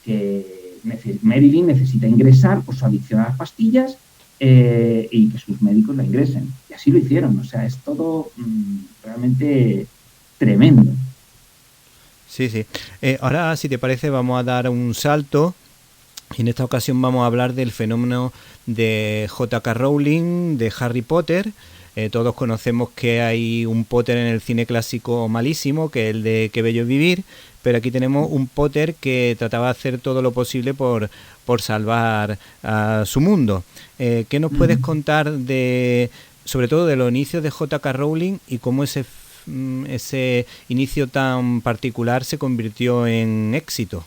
que Marilyn necesita ingresar por su adicción a las pastillas y que sus médicos la ingresen. Y así lo hicieron, o sea, es todo realmente tremendo. Sí. Ahora, si te parece, vamos a dar un salto. Y en esta ocasión vamos a hablar del fenómeno de J.K. Rowling, de Harry Potter. Todos conocemos que hay un Potter en el cine clásico malísimo, que es el de Qué bello es vivir, pero aquí tenemos un Potter que trataba de hacer todo lo posible por salvar a su mundo. ¿Qué nos puedes contar sobre todo de los inicios de J.K. Rowling y cómo ese inicio tan particular se convirtió en éxito?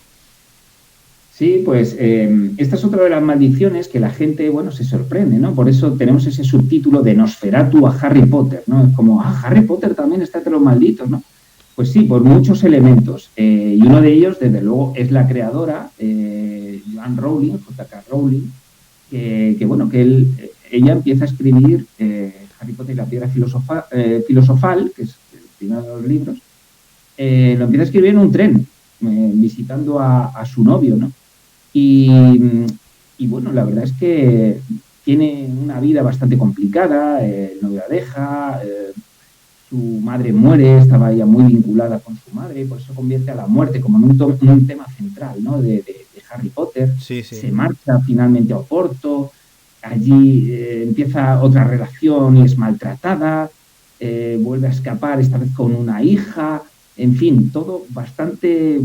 Sí, pues esta es otra de las maldiciones que la gente, se sorprende, ¿no? Por eso tenemos ese subtítulo de Nosferatu a Harry Potter, ¿no? Es como, Harry Potter también está entre los malditos, ¿no? Pues sí, por muchos elementos. Y uno de ellos, desde luego, es la creadora, Joanne Rowling, J.K. Rowling, que ella empieza a escribir Harry Potter y la piedra filosofal, que es el primero de los libros, lo empieza a escribir en un tren, visitando a su novio, ¿no? Y la verdad es que tiene una vida bastante complicada, el novio la deja, su madre muere, estaba ella muy vinculada con su madre, y por eso convierte a la muerte como en un tema central, ¿no? de Harry Potter. Se marcha finalmente a Oporto, allí empieza otra relación y es maltratada, vuelve a escapar, esta vez con una hija. En fin, todo bastante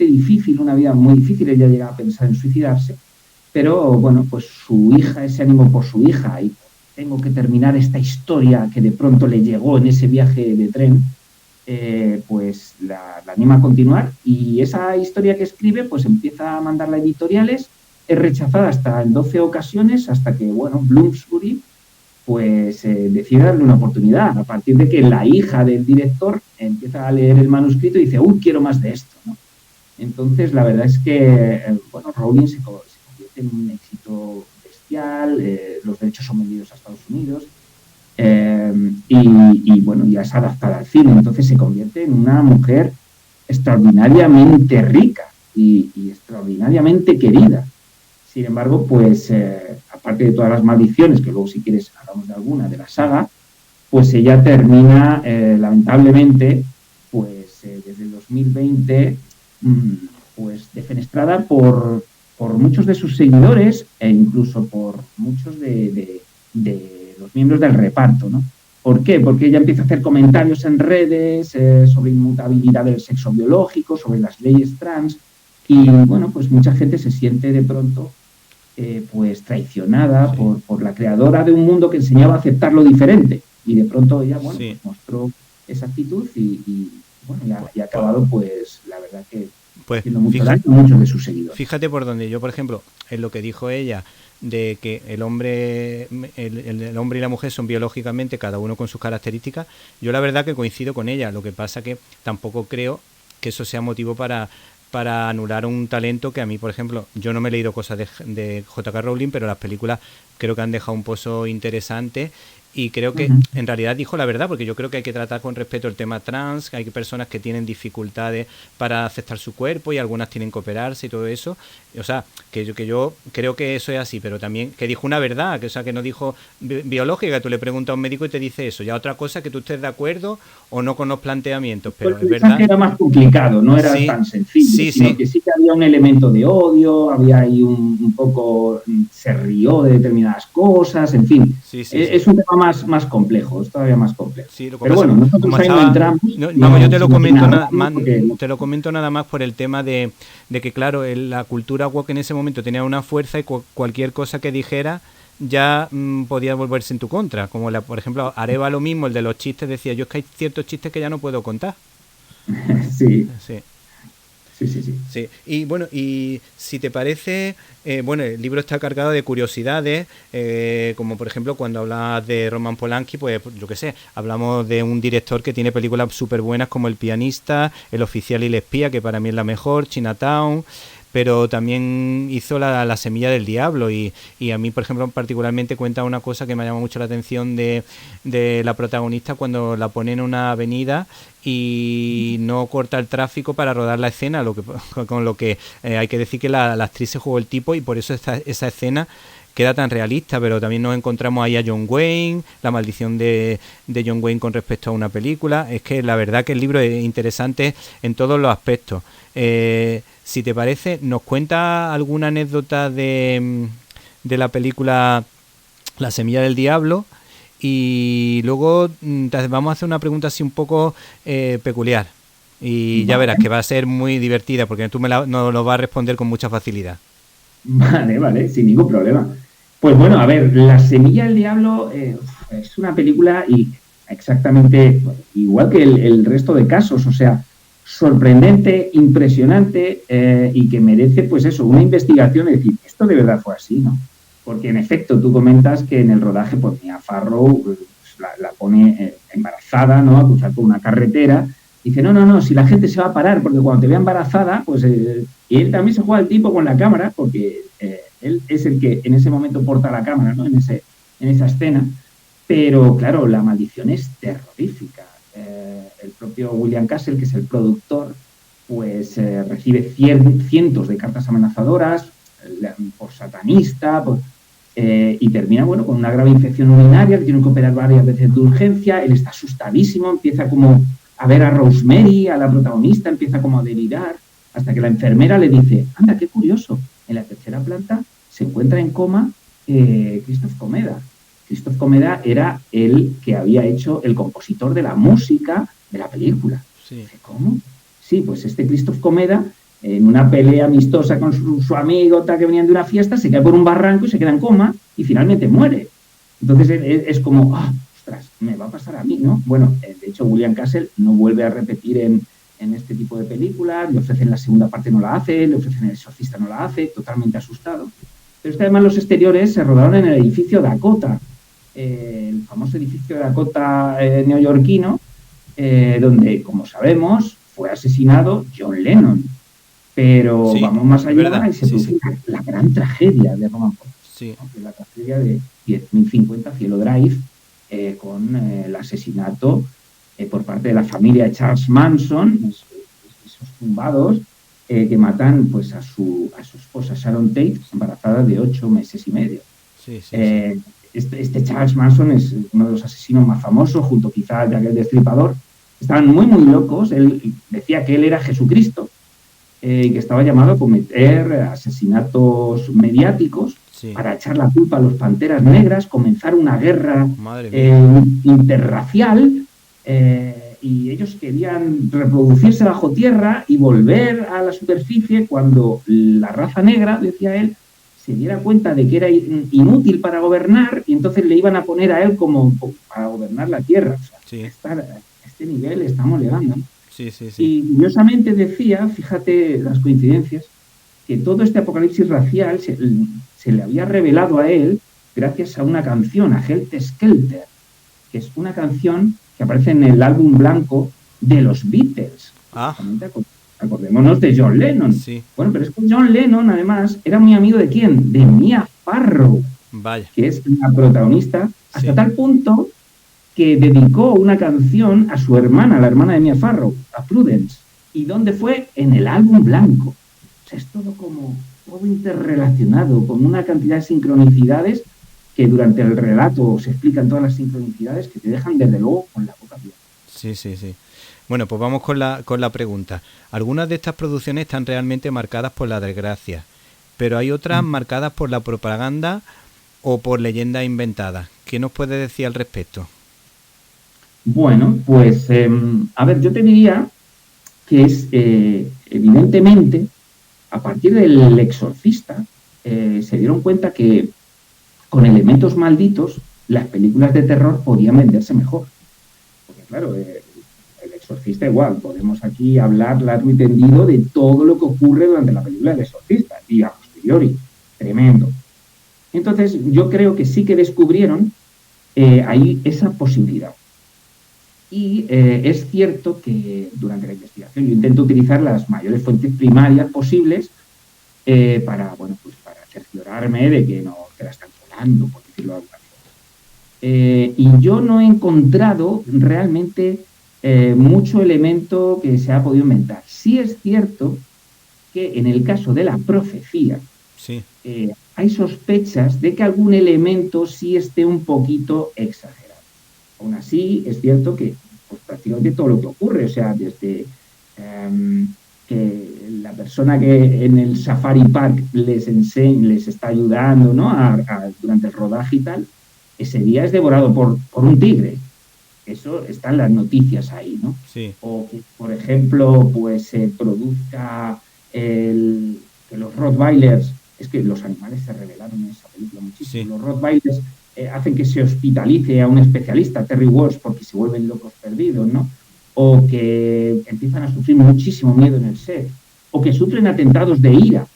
difícil, una vida muy difícil. Ella llega a pensar en suicidarse, pero pues su hija, ese ánimo por su hija, y tengo que terminar esta historia que de pronto le llegó en ese viaje de tren, pues la anima a continuar, y esa historia que escribe pues empieza a mandarla a editoriales, es rechazada hasta en 12 ocasiones, hasta que, Bloomsbury pues decide darle una oportunidad, a partir de que la hija del director empieza a leer el manuscrito y dice, quiero más de esto, ¿no? Entonces, la verdad es que, bueno, Rowling se convierte en un éxito bestial, los derechos son vendidos a Estados Unidos, y bueno, ya es adaptada al cine. Entonces se convierte en una mujer extraordinariamente rica y extraordinariamente querida. Sin embargo, pues, aparte de todas las maldiciones, que luego si quieres hablamos de alguna de la saga, pues ella termina, lamentablemente, pues desde el 2020, pues defenestrada por muchos de sus seguidores e incluso por muchos de los miembros del reparto, ¿no? ¿Por qué? Porque ella empieza a hacer comentarios en redes sobre inmutabilidad del sexo biológico, sobre las leyes trans, y bueno, pues mucha gente se siente de pronto pues traicionada por la creadora de un mundo que enseñaba a aceptar lo diferente, y de pronto ella, bueno, pues mostró esa actitud y bueno, y ha acabado, pues, la verdad que haciendo mucho daño a muchos de sus seguidores. Fíjate por donde yo, por ejemplo, en lo que dijo ella, de que el hombre y la mujer son biológicamente cada uno con sus características, yo la verdad que coincido con ella. Lo que pasa que tampoco creo que eso sea motivo para anular un talento que a mí, por ejemplo, yo no me he leído cosas de J.K. Rowling, pero las películas creo que han dejado un pozo interesante. Y creo que en realidad dijo la verdad, porque yo creo que hay que tratar con respeto el tema trans, que hay personas que tienen dificultades para aceptar su cuerpo y algunas tienen que operarse y todo eso. O sea, que yo creo que eso es así, pero también que dijo una verdad, que, o sea, que no dijo biológica. Tú le preguntas a un médico y te dice eso. Ya otra cosa que tú estés de acuerdo o no con los planteamientos, pero es verdad. Era más complicado, no era tan sencillo, sino que sí que había un elemento de odio, había ahí un poco, se rió de determinadas cosas, en fin. Es un tema más complejo, es todavía más complejo. Sí, lo que pero pasa, bueno, nosotros ahí no entramos. Yo te lo comento nada más por el tema de que, claro, la cultura woke en ese momento tenía una fuerza y cualquier cosa que dijera ya podía volverse en tu contra. Como, por ejemplo, Areva lo mismo, el de los chistes, decía, yo es que hay ciertos chistes que ya no puedo contar. Sí. Y bueno, y si te parece, bueno, el libro está cargado de curiosidades, como por ejemplo cuando hablas de Roman Polanski, pues yo qué sé, hablamos de un director que tiene películas súper buenas como El pianista, El oficial y el espía, que para mí es la mejor, Chinatown, pero también hizo la semilla del diablo y a mí, por ejemplo, particularmente cuenta una cosa que me llama mucho la atención de la protagonista cuando la pone en una avenida y no corta el tráfico para rodar la escena, con lo que hay que decir que la actriz se jugó el tipo y por eso esa escena queda tan realista. Pero también nos encontramos ahí a John Wayne, la maldición de John Wayne con respecto a una película. Es que la verdad que el libro es interesante en todos los aspectos. Si te parece, ¿nos cuenta alguna anécdota de la película La semilla del diablo? Y luego vamos a hacer una pregunta así un poco peculiar. Y ya verás que va a ser muy divertida porque tú nos lo vas a responder con mucha facilidad. Vale, sin ningún problema. Pues bueno, a ver, La semilla del diablo es una película y exactamente igual que el resto de casos, o sea, sorprendente, impresionante y que merece, pues eso, una investigación, es decir, esto de verdad fue así, ¿no? Porque en efecto, tú comentas que en el rodaje, pues Mia Farrow pues, la pone embarazada, ¿no? A cruzar por una carretera. Dice, no, si la gente se va a parar, porque cuando te vea embarazada, pues... y él también se juega el tipo con la cámara, porque él es el que en ese momento porta la cámara, ¿no? En esa escena. Pero, claro, la maldición es terrorífica. El propio William Castle, que es el productor, pues recibe cientos de cartas amenazadoras por satanista, y termina, bueno, con una grave infección urinaria que tiene que operar varias veces de urgencia. Él está asustadísimo, empieza como a ver a Rosemary, a la protagonista, empieza como a delirar, hasta que la enfermera le dice, anda, qué curioso, en la tercera planta se encuentra en coma Christoph Komeda. Christoph Komeda era el que había hecho el compositor de la música de la película. Sí. Dice, ¿cómo? Sí, pues este Christoph Komeda, en una pelea amistosa con su amigo que venían de una fiesta, se cae por un barranco y se queda en coma y finalmente muere. Entonces es como, ostras, me va a pasar a mí, ¿no? Bueno, de hecho William Castle no vuelve a repetir en este tipo de películas, le ofrecen la segunda parte, no la hace, le ofrecen El exorcista, no la hace, totalmente asustado. Pero es que además los exteriores se rodaron en el edificio Dakota, el famoso edificio Dakota neoyorquino, donde, como sabemos, fue asesinado John Lennon. Pero Sí, vamos más es allá verdad, y se sí, produce sí. la gran tragedia de Roman Polanski, Sí, ¿no? Que es la tragedia de 10.050 Cielo Drive, con el asesinato por parte de la familia de Charles Manson, esos tumbados que matan pues a su esposa Sharon Tate, embarazada de 8 meses y medio. sí, sí, sí. Este Charles Manson es uno de los asesinos más famosos, junto quizá a Jack el Destripador. Estaban muy, muy locos. Él decía que él era Jesucristo, que estaba llamado a cometer asesinatos mediáticos Sí. para echar la culpa a los Panteras Negras, comenzar una guerra Madre mía. interracial, y ellos querían reproducirse bajo tierra y volver a la superficie cuando la raza negra, decía él, se diera cuenta de que era inútil para gobernar, y entonces le iban a poner a él como para gobernar la tierra. O sea, Sí. a este nivel estamos llegando, ¿no? Sí, sí, sí. Y curiosamente decía, fíjate las coincidencias, que todo este apocalipsis racial se le había revelado a él gracias a una canción, a Helter Skelter, que es una canción que aparece en el álbum blanco de los Beatles. Ah. Acordémonos de John Lennon. Sí. Bueno, pero es que John Lennon, además, era muy amigo ¿de quién? De Mia Farrow, Vaya. que es la protagonista, hasta Sí. tal punto que dedicó una canción a su hermana, la hermana de Mia Farrow, a Prudence. ¿Y dónde fue? En el álbum blanco. O sea, es todo interrelacionado, con una cantidad de sincronicidades que durante el relato se explican todas las sincronicidades que te dejan desde luego con la boca abierta. Sí, sí, sí. Bueno, pues vamos con la pregunta. Algunas de estas producciones están realmente marcadas por la desgracia, pero hay otras marcadas por la propaganda o por leyendas inventadas. ¿Qué nos puede decir al respecto? Bueno, pues, a ver, yo te diría que es, evidentemente, a partir del Exorcista, se dieron cuenta que con elementos malditos las películas de terror podían venderse mejor. Porque, claro, el Exorcista igual, podemos aquí hablar largo y tendido de todo lo que ocurre durante la película del Exorcista, y a posteriori, tremendo. Entonces, yo creo que sí que descubrieron ahí esa posibilidad. Y es cierto que durante la investigación yo intento utilizar las mayores fuentes primarias posibles para cerciorarme de que no te la están colando, por decirlo de alguna manera. Y yo no he encontrado realmente mucho elemento que se ha podido inventar. Sí es cierto que en el caso de la profecía, Sí. hay sospechas de que algún elemento sí esté un poquito exagerado. Aún así, es cierto que pues, prácticamente todo lo que ocurre, o sea, desde que la persona que en el Safari Park les está ayudando, ¿no? Durante el rodaje y tal, ese día es devorado por un tigre. Eso está en las noticias ahí, ¿no? Sí. O que, por ejemplo, pues se produzca que los Rottweilers, es que los animales se revelaron en esa película muchísimo, Sí. los Rottweilers hacen que se hospitalice a un especialista, Terry Walsh, porque se vuelven locos perdidos, ¿no? O que empiezan a sufrir muchísimo miedo en el set, o que sufren atentados del ira,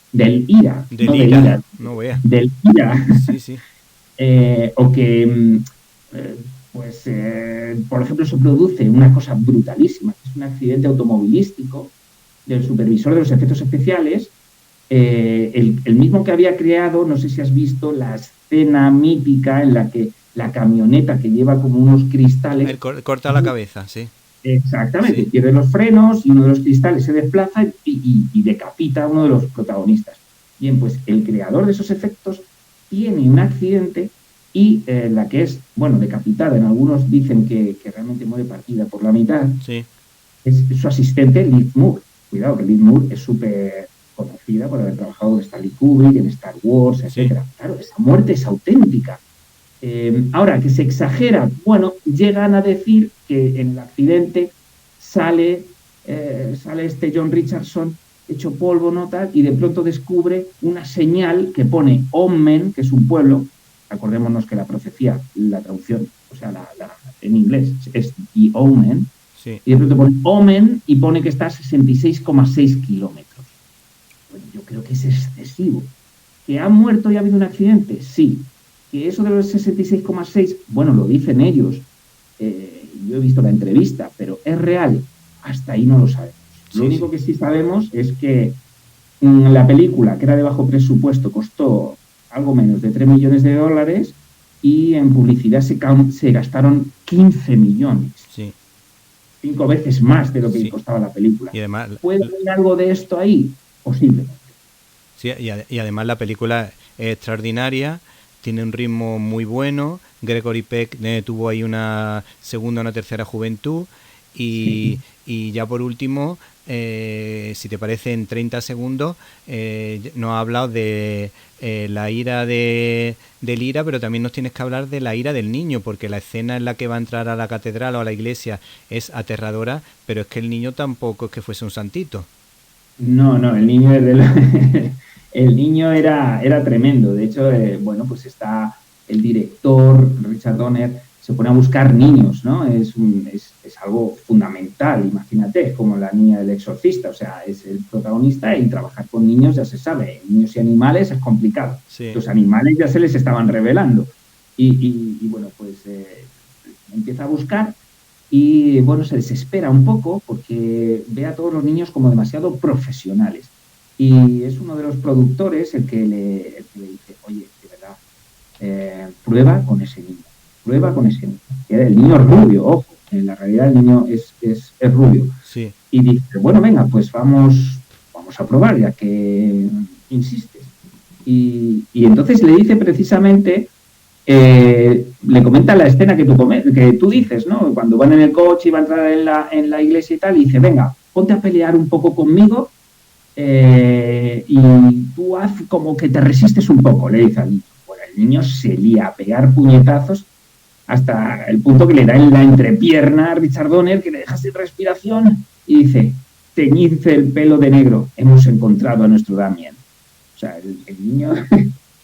No vea. del ira, Sí, sí. o que, por ejemplo, se produce una cosa brutalísima, que es un accidente automovilístico del supervisor de los efectos especiales, el mismo que había creado, no sé si has visto la escena mítica en la que la camioneta que lleva como unos cristales... Corta la cabeza, sí. Exactamente, Sí. pierde los frenos y uno de los cristales se desplaza y decapita a uno de los protagonistas. Bien, pues el creador de esos efectos tiene un accidente y la que es, decapitada, en algunos dicen que realmente muere partida por la mitad, Sí. es su asistente Liz Moore. Cuidado, que Liz Moore es súper conocida por haber trabajado en Stanley Kubrick, en Star Wars, etcétera. Claro, esa muerte es auténtica. Ahora, que se exagera, llegan a decir que en el accidente sale este John Richardson hecho polvo, ¿no? Tal, y de pronto descubre una señal que pone Omen, que es un pueblo. Acordémonos que la profecía, la traducción, o sea, en inglés es The Omen, Sí. y de pronto pone Omen y pone que está a 66,6 kilómetros. Bueno, yo creo que es excesivo. ¿Que ha muerto y ha habido un accidente? Sí. ¿Que eso de los 66,6? Lo dicen ellos. Yo he visto la entrevista, pero ¿es real? Hasta ahí no lo sabemos. Lo único que sí sabemos es que La película, que era de bajo presupuesto, costó algo menos de $3 millones y en publicidad se gastaron 15 millones. Sí. 5 veces más de lo que Sí. costaba la película. Y además, ¿Puede haber algo de esto ahí? Posiblemente. sí, y además la película es extraordinaria, tiene un ritmo muy bueno. Gregory Peck tuvo ahí una segunda o una tercera juventud. Y ya por último, si te parece, en 30 segundos nos ha hablado de la ira de Lira, pero también nos tienes que hablar de la ira del niño, porque la escena en la que va a entrar a la catedral o a la iglesia es aterradora, pero es que el niño tampoco es que fuese un santito. No, el niño el niño era tremendo. De hecho, bueno, pues está el director, Richard Donner, se pone a buscar niños, ¿no? Es algo fundamental, imagínate, es como la niña del exorcista, o sea, es el protagonista y trabajar con niños ya se sabe, niños y animales es complicado. Sí. Los animales ya se les estaban revelando y bueno, pues empieza a buscar y bueno, se desespera un poco porque ve a todos los niños como demasiado profesionales y es uno de los productores el que le dice, oye, de verdad, prueba con ese niño. El niño es rubio, ojo, en la realidad el niño es rubio. Sí. Y dice, bueno, venga, pues vamos a probar, ya que insistes. Y entonces le dice precisamente, le comenta la escena que tú dices, ¿no? Cuando van en el coche y va a entrar en la iglesia y tal, y dice, venga, ponte a pelear un poco conmigo y tú haz como que te resistes un poco, le dice al niño. Bueno, el niño se lía a pegar puñetazos hasta el punto que le da en la entrepierna a Richard Donner, que le deja sin respiración, y dice, teñidse el pelo de negro, hemos encontrado a nuestro Damien. O sea, el niño...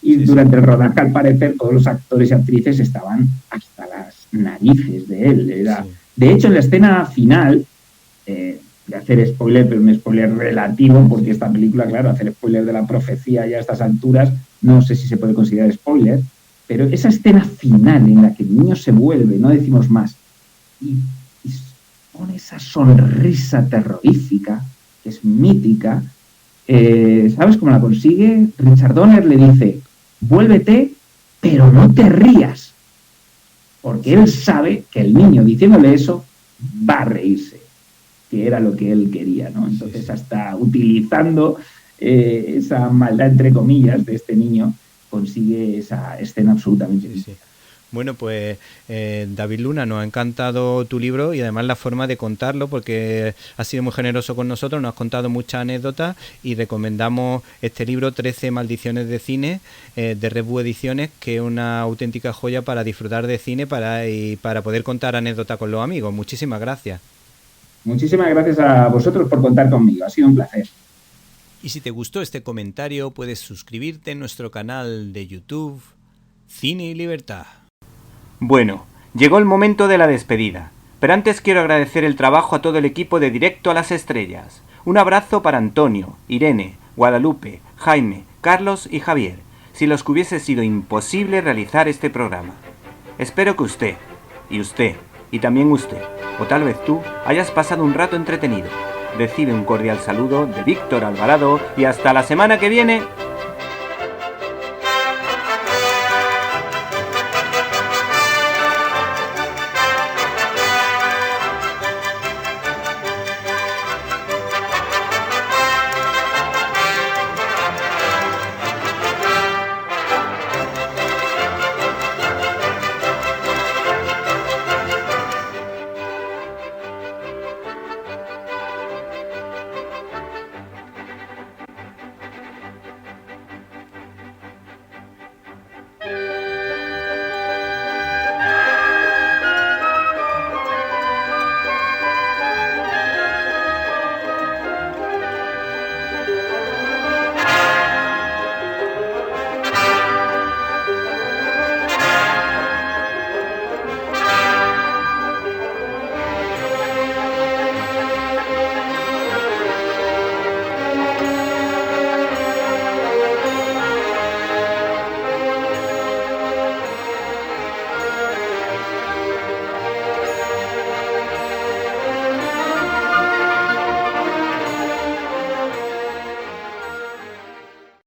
y durante el rodaje, al parecer, todos los actores y actrices estaban hasta las narices de él. De hecho, en la escena final, de hacer spoiler, pero un spoiler relativo, porque esta película, claro, hacer spoiler de la profecía ya a estas alturas, no sé si se puede considerar spoiler, pero esa escena final en la que el niño se vuelve, no decimos más, y pone esa sonrisa terrorífica, que es mítica, ¿sabes cómo la consigue? Richard Donner le dice, vuélvete, pero no te rías, porque él sabe que el niño diciéndole eso va a reírse, que era lo que él quería, ¿no? Entonces, hasta utilizando esa maldad, entre comillas, de este niño, consigue esa escena absolutamente mítica. Bueno, pues David Luna, nos ha encantado tu libro y además la forma de contarlo, porque has sido muy generoso con nosotros, nos has contado muchas anécdotas y recomendamos este libro 13 maldiciones de cine de Red Bull Ediciones, que es una auténtica joya para disfrutar de cine y para poder contar anécdotas con los amigos. Muchísimas gracias. Muchísimas gracias a vosotros por contar conmigo, ha sido un placer. Y si te gustó este comentario, puedes suscribirte en nuestro canal de YouTube Cine y Libertad. Bueno, llegó el momento de la despedida, pero antes quiero agradecer el trabajo a todo el equipo de Directo a las Estrellas. Un abrazo para Antonio, Irene, Guadalupe, Jaime, Carlos y Javier, sin los que hubiese sido imposible realizar este programa. Espero que usted, y también usted, o tal vez tú, hayas pasado un rato entretenido. Recibe un cordial saludo de Víctor Alvarado y hasta la semana que viene.